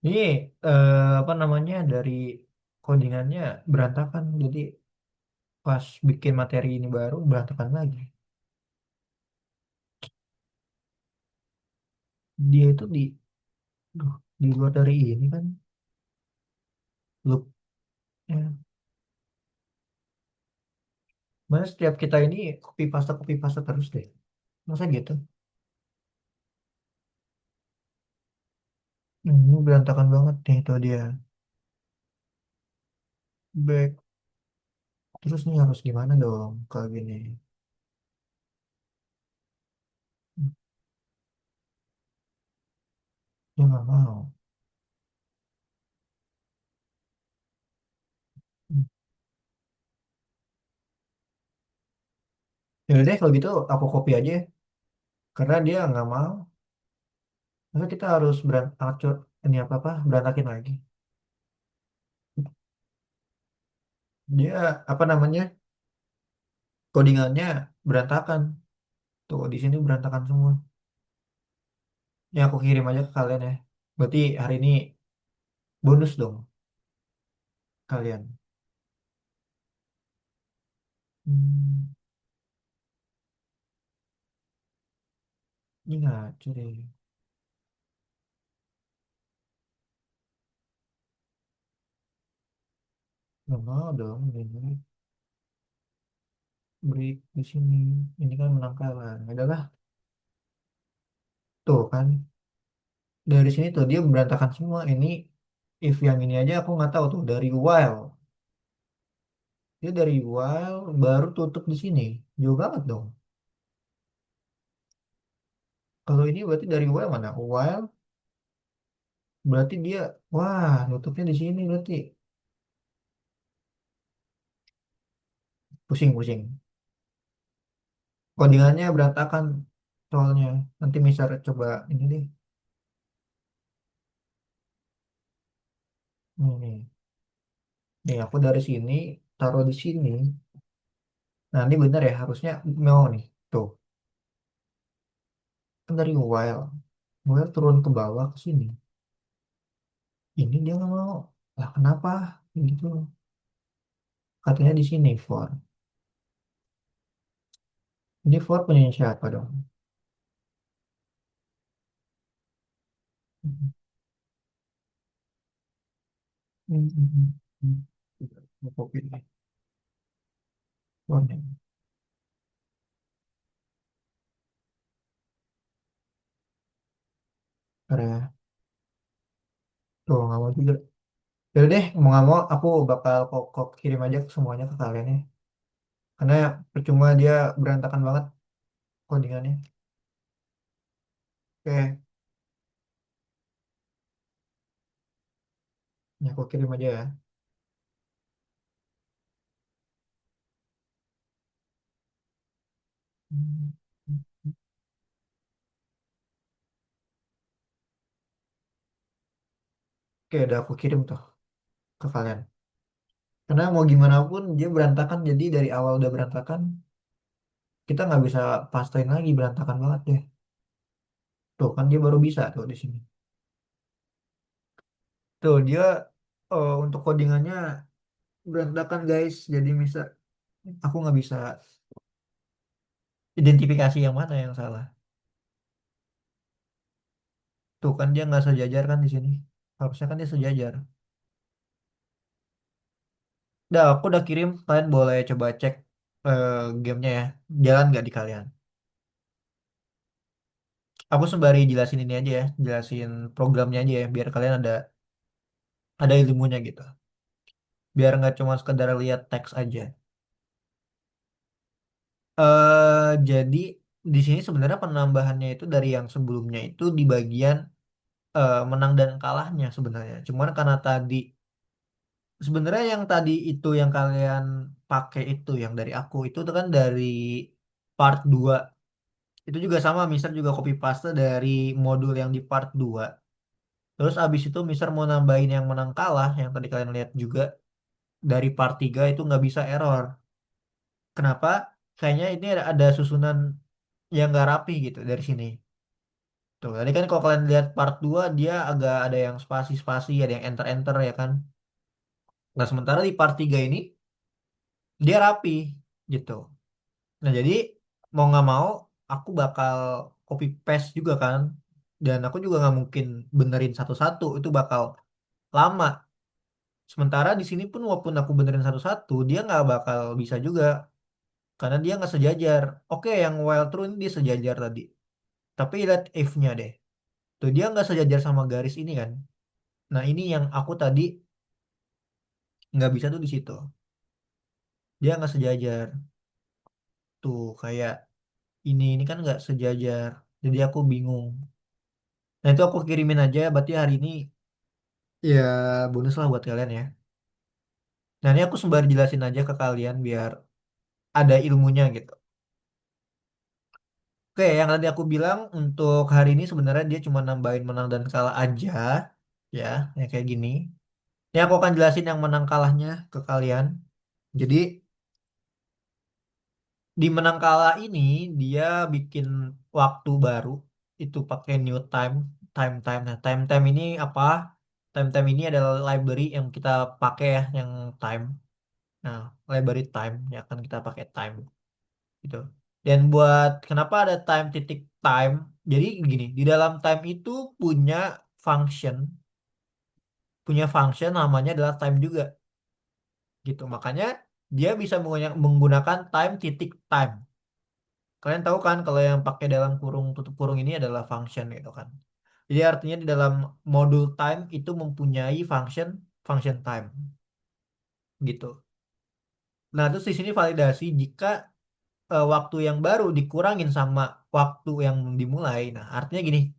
Ini apa namanya dari codingannya berantakan. Jadi pas bikin materi ini baru berantakan lagi. Dia itu duh, di luar dari ini kan. Loop. Ya. Mana setiap kita ini copy paste terus deh. Masa gitu? Ini berantakan banget nih itu dia. Back. Terus nih harus gimana dong kalau gini? Ya nggak mau. Ya udah deh kalau gitu aku copy aja ya. Karena dia nggak mau. Masa kita harus acur ini apa berantakin lagi. Dia apa namanya codingannya berantakan. Tuh di sini berantakan semua. Ya aku kirim aja ke kalian ya. Berarti hari ini bonus dong kalian. Hmm, ini ngaco deh. Nggak mau dong ini break di sini. Ini kan menang kalah. Adalah tuh kan dari sini tuh dia berantakan semua. Ini if yang ini aja aku nggak tahu tuh dari while. Dia dari while baru tutup di sini. Jauh banget dong. Kalau ini berarti dari while mana? While berarti dia wah nutupnya di sini berarti. Pusing-pusing. Codingannya berantakan soalnya. Nanti misal coba ini deh. Nih, nih aku dari sini taruh di sini. Nah ini bener ya harusnya mau nih. Tuh kan dari while. While turun ke bawah ke sini. Ini dia nggak mau. Lah kenapa? Gitu. Katanya di sini for. Ini for punya siapa dong? Hmm, hmm, hmm, hmm. Mau copy nih. For-nya. Karena tuh nggak mau juga. Jadi deh mau nggak mau aku bakal kok kirim aja semuanya ke kalian ya. Karena percuma dia berantakan banget codingannya. Oke, ya aku kirim aja ya. Hmm. Oke, udah aku kirim tuh ke kalian. Karena mau gimana pun dia berantakan, jadi dari awal udah berantakan, kita nggak bisa pastain lagi berantakan banget deh. Tuh kan dia baru bisa tuh di sini. Tuh dia untuk codingannya berantakan guys, jadi bisa aku nggak bisa identifikasi yang mana yang salah. Tuh kan dia nggak sejajar kan di sini. Harusnya kan dia sejajar. Udah, aku udah kirim. Kalian boleh coba cek gamenya ya. Jalan nggak di kalian? Aku sembari jelasin ini aja ya, jelasin programnya aja ya, biar kalian ada ilmunya gitu. Biar nggak cuma sekedar lihat teks aja. Jadi di sini sebenarnya penambahannya itu dari yang sebelumnya itu di bagian menang dan kalahnya sebenarnya. Cuman karena tadi sebenarnya yang tadi itu yang kalian pakai itu yang dari aku itu tuh kan dari part 2. Itu juga sama, Mister juga copy paste dari modul yang di part 2. Terus abis itu Mister mau nambahin yang menang kalah, yang tadi kalian lihat juga dari part 3 itu nggak bisa error. Kenapa? Kayaknya ini ada susunan yang nggak rapi gitu dari sini. Tuh, tadi kan kalau kalian lihat part 2 dia agak ada yang spasi-spasi, ada yang enter-enter ya kan. Nah, sementara di part 3 ini dia rapi gitu. Nah, jadi mau nggak mau aku bakal copy paste juga kan. Dan aku juga nggak mungkin benerin satu-satu, itu bakal lama. Sementara di sini pun walaupun aku benerin satu-satu, dia nggak bakal bisa juga karena dia nggak sejajar. Oke, yang wild true ini dia sejajar tadi. Tapi lihat if-nya deh. Tuh dia nggak sejajar sama garis ini kan. Nah ini yang aku tadi nggak bisa tuh di situ. Dia nggak sejajar. Tuh kayak ini kan nggak sejajar. Jadi aku bingung. Nah itu aku kirimin aja. Berarti hari ini ya bonus lah buat kalian ya. Nah ini aku sembari jelasin aja ke kalian biar ada ilmunya gitu. Oke, yang tadi aku bilang untuk hari ini sebenarnya dia cuma nambahin menang dan kalah aja, ya, yang kayak gini. Ini aku akan jelasin yang menang kalahnya ke kalian. Jadi di menang kalah ini dia bikin waktu baru itu pakai new time. Nah, time ini apa? Time ini adalah library yang kita pakai ya, yang time. Nah, library time ya kan kita pakai time gitu. Dan buat kenapa ada time titik time? Jadi gini, di dalam time itu punya function, punya function namanya adalah time juga. gitu. Makanya dia bisa menggunakan time titik time. Kalian tahu kan kalau yang pakai dalam kurung tutup kurung ini adalah function gitu kan. Jadi artinya di dalam modul time itu mempunyai function function time gitu. Nah, terus di sini validasi jika waktu yang baru dikurangin sama waktu yang dimulai. Nah, artinya gini,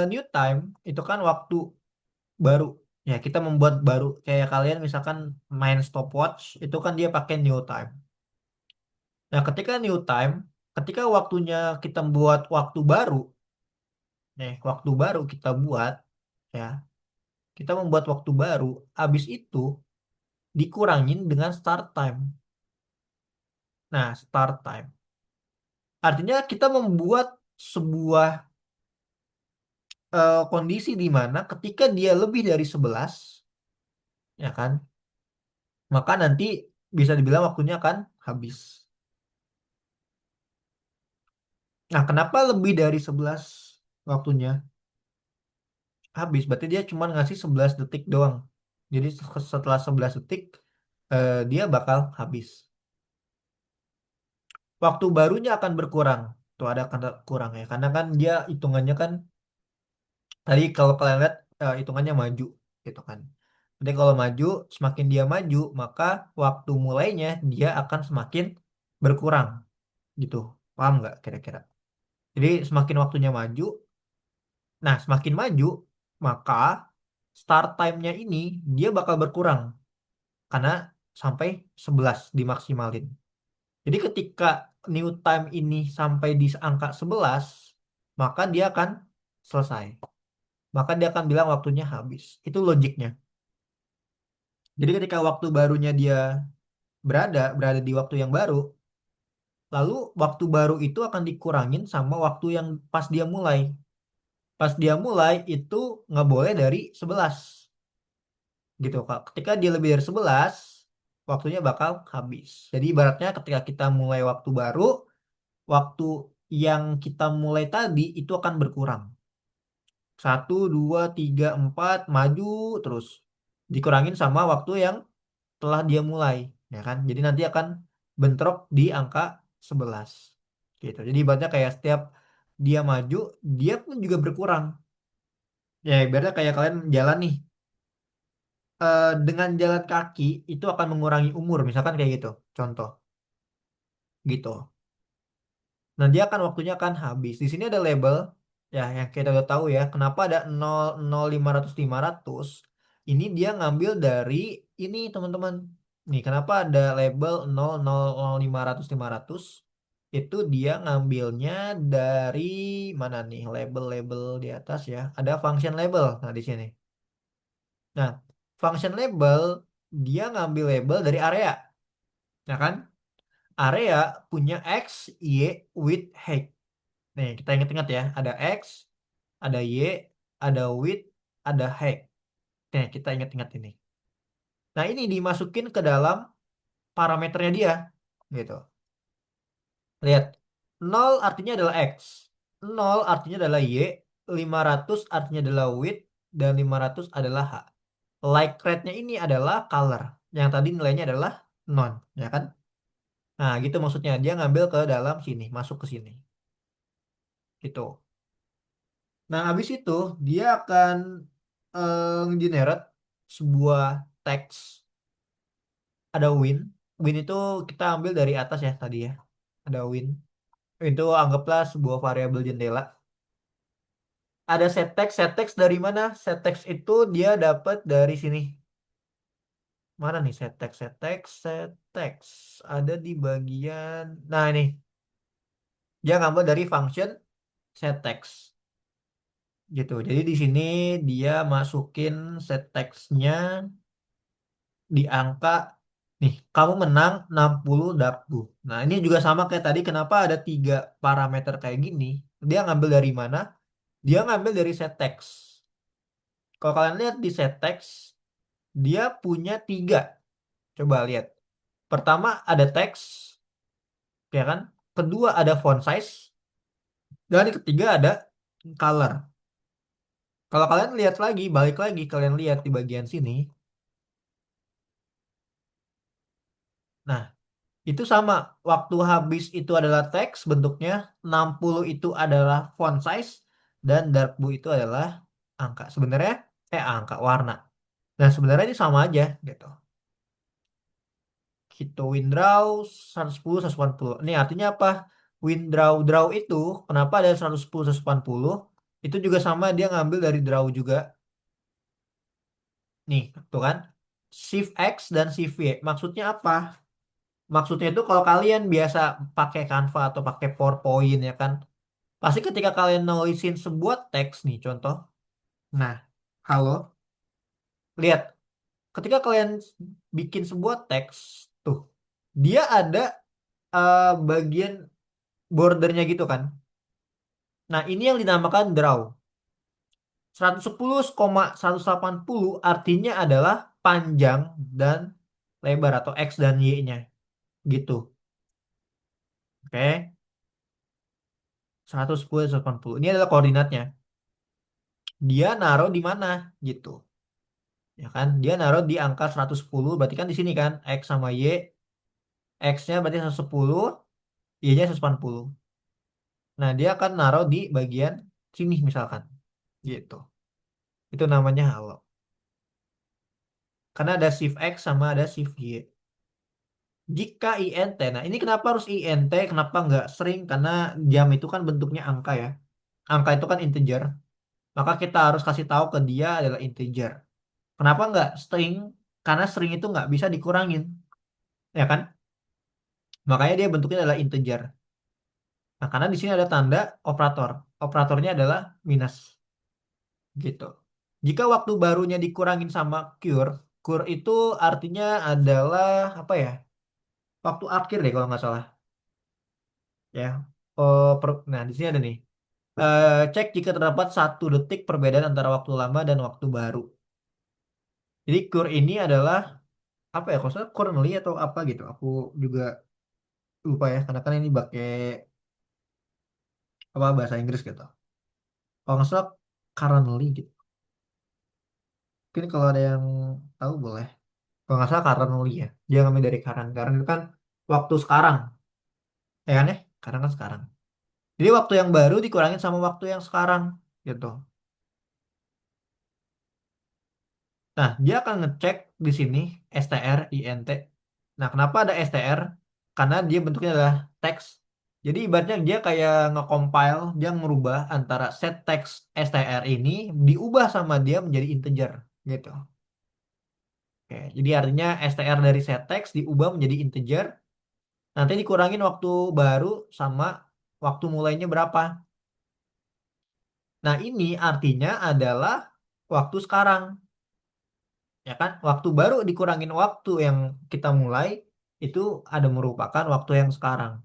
new time itu kan waktu baru. Ya, kita membuat baru. Kayak kalian misalkan main stopwatch, itu kan dia pakai new time. Nah, ketika new time, ketika waktunya kita buat waktu baru, nih, waktu baru kita buat, ya, kita membuat waktu baru, habis itu dikurangin dengan start time. Nah, start time. Artinya kita membuat sebuah kondisi di mana ketika dia lebih dari 11, ya kan, maka nanti bisa dibilang waktunya akan habis. Nah, kenapa lebih dari 11 waktunya habis? Berarti dia cuma ngasih 11 detik doang. Jadi setelah 11 detik, dia bakal habis. Waktu barunya akan berkurang. Tuh ada kata kurang ya. Karena kan dia hitungannya kan, tadi kalau kalian lihat hitungannya maju gitu kan. Jadi kalau maju, semakin dia maju, maka waktu mulainya dia akan semakin berkurang gitu. Paham nggak kira-kira? Jadi semakin waktunya maju, nah semakin maju, maka start time-nya ini dia bakal berkurang karena sampai 11 dimaksimalin. Jadi ketika new time ini sampai di angka 11, maka dia akan selesai. Maka dia akan bilang waktunya habis. Itu logiknya. Jadi ketika waktu barunya dia berada di waktu yang baru, lalu waktu baru itu akan dikurangin sama waktu yang pas dia mulai. Pas dia mulai itu nggak boleh dari 11 gitu Kak. Ketika dia lebih dari 11, waktunya bakal habis. Jadi ibaratnya ketika kita mulai waktu baru, waktu yang kita mulai tadi itu akan berkurang. Satu, dua, tiga, empat, maju terus. Dikurangin sama waktu yang telah dia mulai. Ya kan? Jadi nanti akan bentrok di angka 11. Gitu. Jadi ibaratnya kayak setiap dia maju, dia pun juga berkurang. Ya ibaratnya kayak kalian jalan nih. Dengan jalan kaki itu akan mengurangi umur. Misalkan kayak gitu. Contoh. Gitu. Nah, dia akan waktunya akan habis. Di sini ada label ya yang kita udah tahu ya. Kenapa ada 0, 0, 500, 500? Ini dia ngambil dari ini, teman-teman. Nih, kenapa ada label 0, 0, 0, 500, 500? Itu dia ngambilnya dari mana nih? Label-label di atas ya. Ada function label. Nah, di sini. Nah, function label dia ngambil label dari area, ya kan? Area punya x, y, width, height. Nih, kita ingat-ingat ya, ada X, ada Y, ada width, ada height. Nih, kita ingat-ingat ini. Nah, ini dimasukin ke dalam parameternya dia, gitu. Lihat, 0 artinya adalah X, 0 artinya adalah Y, 500 artinya adalah width, dan 500 adalah H. Like rate-nya ini adalah color, yang tadi nilainya adalah non, ya kan? Nah, gitu maksudnya. Dia ngambil ke dalam sini, masuk ke sini. Gitu. Nah, habis itu dia akan generate sebuah teks. Ada win. Win itu kita ambil dari atas ya tadi ya. Ada win. Itu anggaplah sebuah variabel jendela. Ada set text. Set text dari mana? Set text itu dia dapat dari sini. Mana nih set text? Set text. Set text. Ada di bagian. Nah, ini. Dia ngambil dari function set text. Gitu. Jadi di sini dia masukin set text-nya di angka nih, kamu menang 60 daku. Nah, ini juga sama kayak tadi, kenapa ada tiga parameter kayak gini. Dia ngambil dari mana? Dia ngambil dari set text. Kalau kalian lihat di set text, dia punya tiga. Coba lihat. Pertama ada teks, ya kan? Kedua ada font size. Dan yang ketiga ada color. Kalau kalian lihat lagi, balik lagi, kalian lihat di bagian sini. Nah, itu sama. Waktu habis itu adalah teks bentuknya, 60 itu adalah font size, dan dark blue itu adalah angka. Sebenarnya, angka warna. Nah, sebenarnya ini sama aja gitu. Gitu, WinRAW 110, 180. Ini artinya apa? WinRAW itu, kenapa ada 110, 180? Itu juga sama, dia ngambil dari draw juga. Nih, tuh kan. Shift X dan Shift Y. Maksudnya apa? Maksudnya itu kalau kalian biasa pakai Canva atau pakai PowerPoint ya kan, pasti ketika kalian nulisin sebuah teks nih contoh. Nah, halo, lihat ketika kalian bikin sebuah teks tuh, dia ada bagian bordernya gitu kan. Nah, ini yang dinamakan draw. 110,180 artinya adalah panjang dan lebar atau X dan Y-nya gitu. Oke, 110, 180. Ini adalah koordinatnya. Dia naruh di mana gitu. Ya kan? Dia naruh di angka 110, berarti kan di sini kan X sama Y. X-nya berarti 110, Y-nya 180. Nah, dia akan naruh di bagian sini misalkan. Gitu. Itu namanya halo. Karena ada shift X sama ada shift Y. Jika INT, nah ini kenapa harus INT, kenapa nggak string? Karena jam itu kan bentuknya angka ya. Angka itu kan integer. Maka kita harus kasih tahu ke dia adalah integer. Kenapa nggak string? Karena string itu nggak bisa dikurangin. Ya kan? Makanya dia bentuknya adalah integer. Nah, karena di sini ada tanda operator. Operatornya adalah minus. Gitu. Jika waktu barunya dikurangin sama cure, cure itu artinya adalah apa ya? Waktu akhir deh kalau nggak salah. Ya. Nah, di sini ada nih. Cek jika terdapat 1 detik perbedaan antara waktu lama dan waktu baru. Jadi cure ini adalah apa ya? Kalau salah currently atau apa gitu. Aku juga lupa ya. Karena kan ini pakai apa bahasa Inggris gitu. Kalau nggak salah currently gitu. Mungkin kalau ada yang tahu boleh. Kalau nggak salah currently ya. Dia ngambil dari current. Current itu kan waktu sekarang. Ya kan ya? Karena kan sekarang. Jadi waktu yang baru dikurangin sama waktu yang sekarang. Gitu. Nah, dia akan ngecek di sini str int. Nah, kenapa ada str? Karena dia bentuknya adalah teks. Jadi ibaratnya dia kayak nge-compile, dia ngerubah antara set text str ini diubah sama dia menjadi integer gitu. Oke, jadi artinya str dari set text diubah menjadi integer, nanti dikurangin waktu baru sama waktu mulainya berapa. Nah, ini artinya adalah waktu sekarang. Ya kan? Waktu baru dikurangin waktu yang kita mulai itu ada merupakan waktu yang sekarang,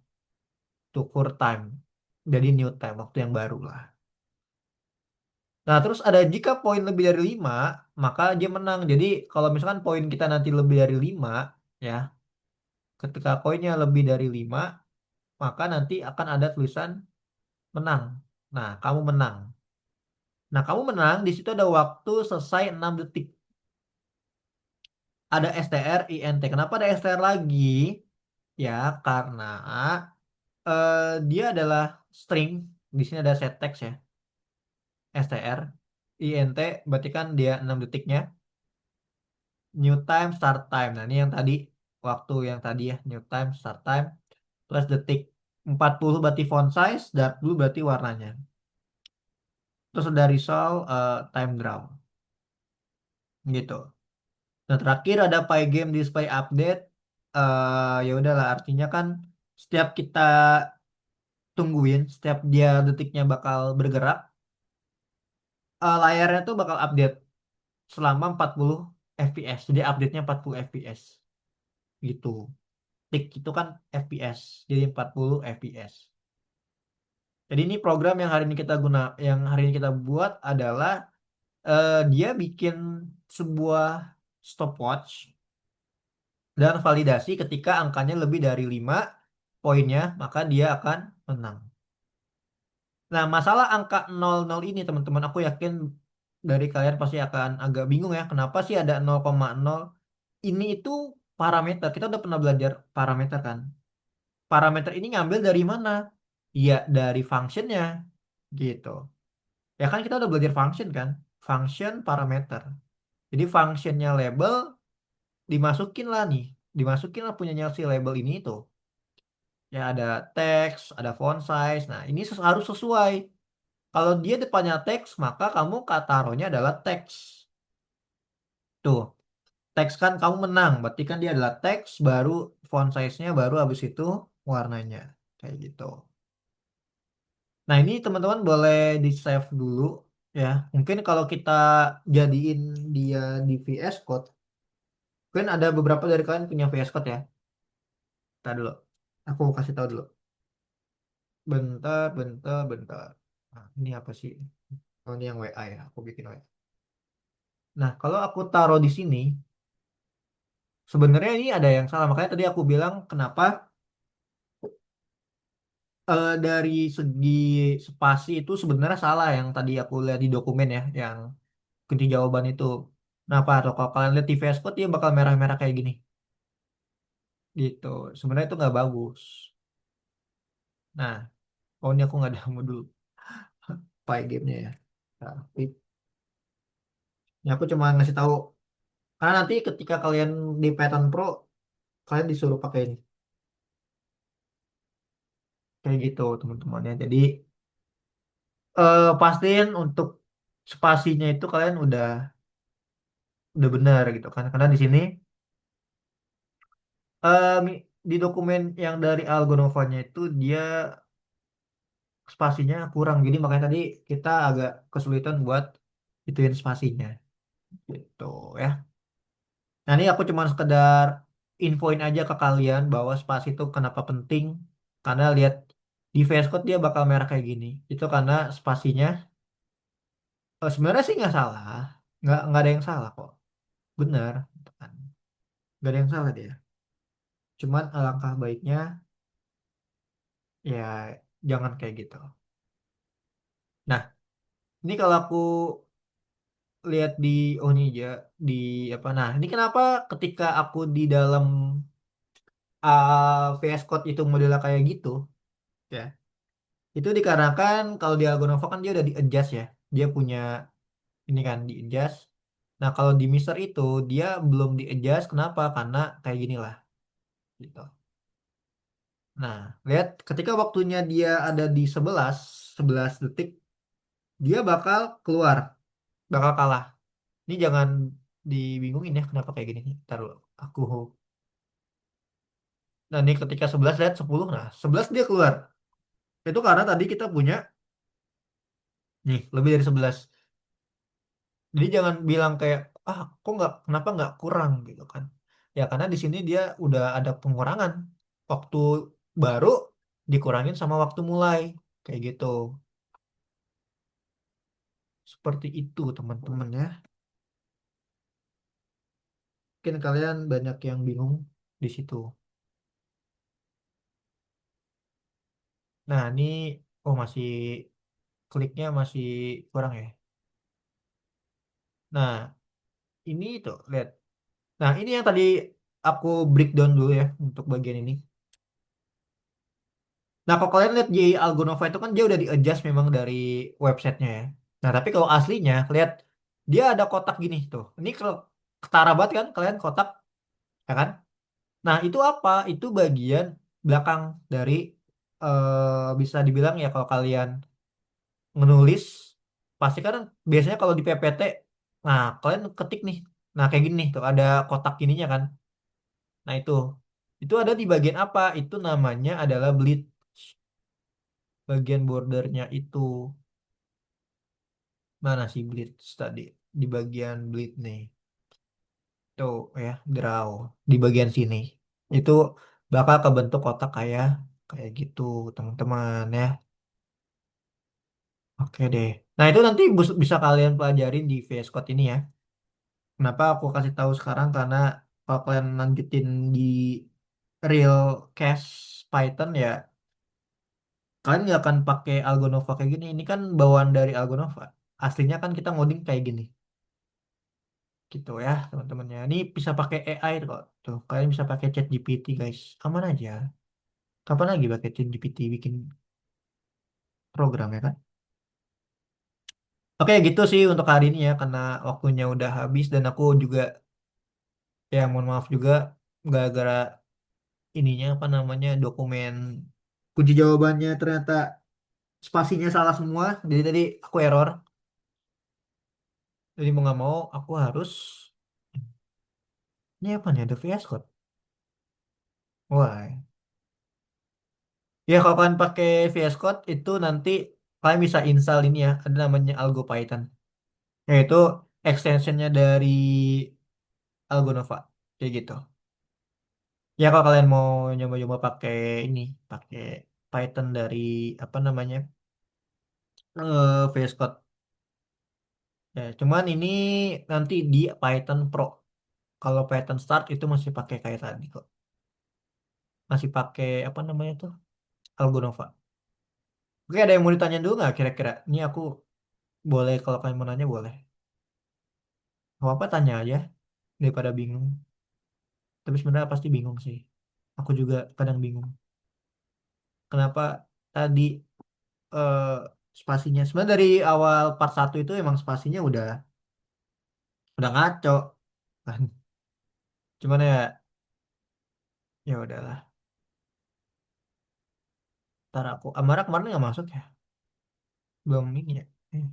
to current time. Jadi new time, waktu yang baru lah. Nah, terus ada jika poin lebih dari 5 maka dia menang. Jadi kalau misalkan poin kita nanti lebih dari 5 ya, ketika poinnya lebih dari 5 maka nanti akan ada tulisan menang. Nah, kamu menang. Nah, kamu menang di situ ada waktu selesai 6 detik. Ada str int. Kenapa ada str lagi? Ya, karena eh, dia adalah string. Di sini ada set text ya, str, int, berarti kan dia 6 detiknya. New time, start time. Nah, ini yang tadi, waktu yang tadi ya, new time, start time, plus detik. 40 berarti font size, dark blue berarti warnanya. Terus ada result, time draw. Gitu. Nah, terakhir ada Pygame display update. Ya udahlah, artinya kan setiap kita tungguin, setiap dia detiknya bakal bergerak, layarnya tuh bakal update selama 40 fps. Jadi update-nya 40 fps gitu. Tik itu kan fps. Jadi 40 fps. Jadi ini program yang hari ini kita yang hari ini kita buat adalah dia bikin sebuah stopwatch dan validasi ketika angkanya lebih dari 5 poinnya, maka dia akan menang. Nah, masalah angka 00 ini teman-teman, aku yakin dari kalian pasti akan agak bingung ya, kenapa sih ada 0,0 ini itu parameter. Kita udah pernah belajar parameter kan. Parameter ini ngambil dari mana? Ya dari functionnya gitu. Ya kan kita udah belajar function kan. Function parameter. Jadi functionnya label dimasukin lah nih. Dimasukin lah punyanya si label ini itu. Ya ada teks, ada font size. Nah ini harus sesuai. Kalau dia depannya teks, maka kamu taruhnya adalah teks. Tuh, teks kan kamu menang. Berarti kan dia adalah teks, baru font size-nya, baru habis itu warnanya. Kayak gitu. Nah ini teman-teman boleh di-save dulu ya. Mungkin kalau kita jadiin dia di VS Code, mungkin ada beberapa dari kalian punya VS Code ya. Kita dulu. Aku kasih tahu dulu. Bentar, bentar, bentar. Nah, ini apa sih? Oh, ini yang WA ya. Aku bikin WA. Nah, kalau aku taruh di sini, sebenarnya ini ada yang salah. Makanya tadi aku bilang kenapa dari segi spasi itu sebenarnya salah yang tadi aku lihat di dokumen ya, yang kunci jawaban itu. Kenapa? Atau kalau kalian lihat di VS Code dia bakal merah-merah kayak gini. Gitu. Sebenarnya itu nggak bagus. Nah, oh ini aku nggak ada modul file gamenya ya. Tapi ini aku cuma ngasih tahu. Karena nanti ketika kalian di Python Pro, kalian disuruh pakai ini. Kayak gitu teman-teman ya. Jadi pastiin untuk spasinya itu kalian udah benar gitu kan. Karena di sini di dokumen yang dari Algonovanya itu dia spasinya kurang. Jadi makanya tadi kita agak kesulitan buat ituin spasinya gitu ya. Nah ini aku cuma sekedar infoin aja ke kalian bahwa spasi itu kenapa penting. Karena lihat di VS Code dia bakal merah kayak gini. Itu karena spasinya sebenarnya sih nggak salah. Nggak ada yang salah kok. Bener. Gitu kan. Nggak ada yang salah dia. Cuman alangkah baiknya ya jangan kayak gitu. Nah ini kalau aku lihat di oh ini aja di apa nah ini kenapa ketika aku di dalam VS Code itu modelnya kayak gitu ya itu dikarenakan kalau di Algonova kan dia udah di adjust ya dia punya ini kan di adjust nah kalau di Mister itu dia belum di adjust kenapa karena kayak gini lah gitu nah lihat ketika waktunya dia ada di 11 detik dia bakal keluar bakal kalah ini jangan dibingungin ya kenapa kayak gini nih taruh aku nah ini ketika 11 lihat 10 nah 11 dia keluar itu karena tadi kita punya nih lebih dari 11 jadi jangan bilang kayak kok nggak kenapa nggak kurang gitu kan ya karena di sini dia udah ada pengurangan waktu baru dikurangin sama waktu mulai kayak gitu seperti itu teman-teman ya mungkin kalian banyak yang bingung di situ nah ini oh masih kliknya masih kurang ya nah ini tuh lihat nah ini yang tadi aku breakdown dulu ya untuk bagian ini nah, kalau kalian lihat di Algonova itu kan dia udah di-adjust memang dari websitenya ya. Nah, tapi kalau aslinya, lihat dia ada kotak gini tuh. Ini kalau ketara banget kan kalian kotak, ya kan? Nah, itu apa? Itu bagian belakang dari bisa dibilang ya kalau kalian menulis, pasti kan biasanya kalau di PPT, nah kalian ketik nih. Nah, kayak gini nih tuh ada kotak gininya kan. Nah, itu ada di bagian apa? Itu namanya adalah bleed bagian bordernya itu. Mana sih Blitz tadi? Di bagian Blitz nih. Tuh ya, draw. Di bagian sini. Itu bakal kebentuk kotak kayak gitu, teman-teman ya. Oke deh. Nah, itu nanti bisa kalian pelajarin di VS Code ini ya. Kenapa aku kasih tahu sekarang? Karena kalau kalian lanjutin di real cache Python ya, kalian nggak akan pakai Algonova kayak gini. Ini kan bawaan dari Algonova. Aslinya kan kita ngoding kayak gini. gitu ya teman-temannya. Ini bisa pakai AI kok. Tuh, kalian bisa pakai chat GPT guys. Aman aja. Kapan lagi pakai chat GPT bikin program ya kan? Oke, gitu sih untuk hari ini ya, karena waktunya udah habis dan aku juga ya mohon maaf juga gara-gara ininya apa namanya dokumen kunci jawabannya ternyata spasinya salah semua. Jadi tadi aku error. Jadi mau nggak mau aku harus ini apa nih ada VS Code. Wah. Ya kalau kalian pakai VS Code itu nanti kalian bisa install ini ya, ada namanya Algo Python. Yaitu extensionnya dari AlgoNova. Kayak gitu. Ya kalau kalian mau nyoba-nyoba pakai ini, pakai Python dari apa namanya VS Code. Ya, cuman ini nanti di Python Pro. Kalau Python Start itu masih pakai kayak tadi kok. Masih pakai apa namanya tuh AlgoNova. Oke, ada yang mau ditanya dulu nggak kira-kira? Ini aku boleh kalau kalian mau nanya boleh. Apa apa tanya aja daripada bingung. Tapi sebenarnya pasti bingung sih. Aku juga kadang bingung. Kenapa tadi eh, spasinya sebenarnya dari awal part satu itu emang spasinya udah ngaco kan. Cuman ya udahlah. Ntar aku Amara kemarin nggak masuk ya? Belum ini ya. Eh,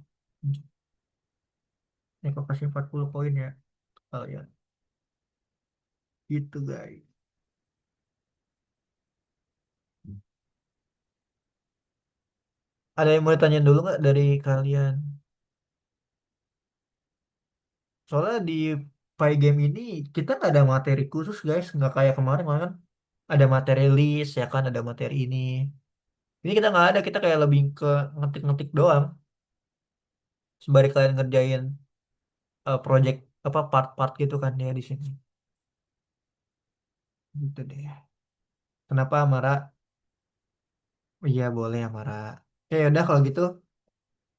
ini aku kasih 40 poin ya kalian. Gitu guys. Ada yang mau ditanya dulu nggak dari kalian? Soalnya di Py Game ini kita nggak ada materi khusus guys, nggak kayak kemarin malah kan ada materi list ya kan, ada materi ini. Ini kita nggak ada, kita kayak lebih ke ngetik-ngetik doang. Sembari kalian ngerjain project apa part-part gitu kan ya di sini. Gitu deh. Kenapa Amara? Iya boleh Amara. Ya udah kalau gitu,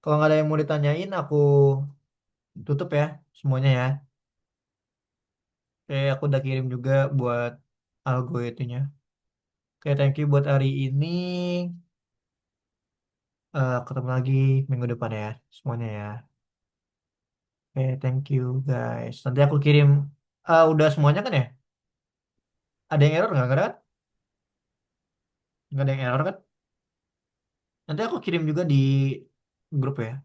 kalau nggak ada yang mau ditanyain, aku tutup ya semuanya ya. Aku udah kirim juga buat algo itunya. Thank you buat hari ini. Ketemu lagi minggu depan ya, semuanya ya. Thank you guys. Nanti aku kirim, udah semuanya kan ya? Ada yang error nggak? Nggak ada kan? Nggak ada yang error kan? Nanti aku kirim juga di grup ya.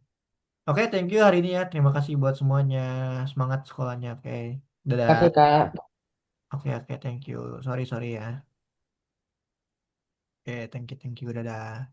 Oke, thank you hari ini ya. Terima kasih buat semuanya. Semangat sekolahnya. Oke, Oke, dadah. Kak. Oke, thank you. Sorry, sorry ya. Oke, thank you, dadah.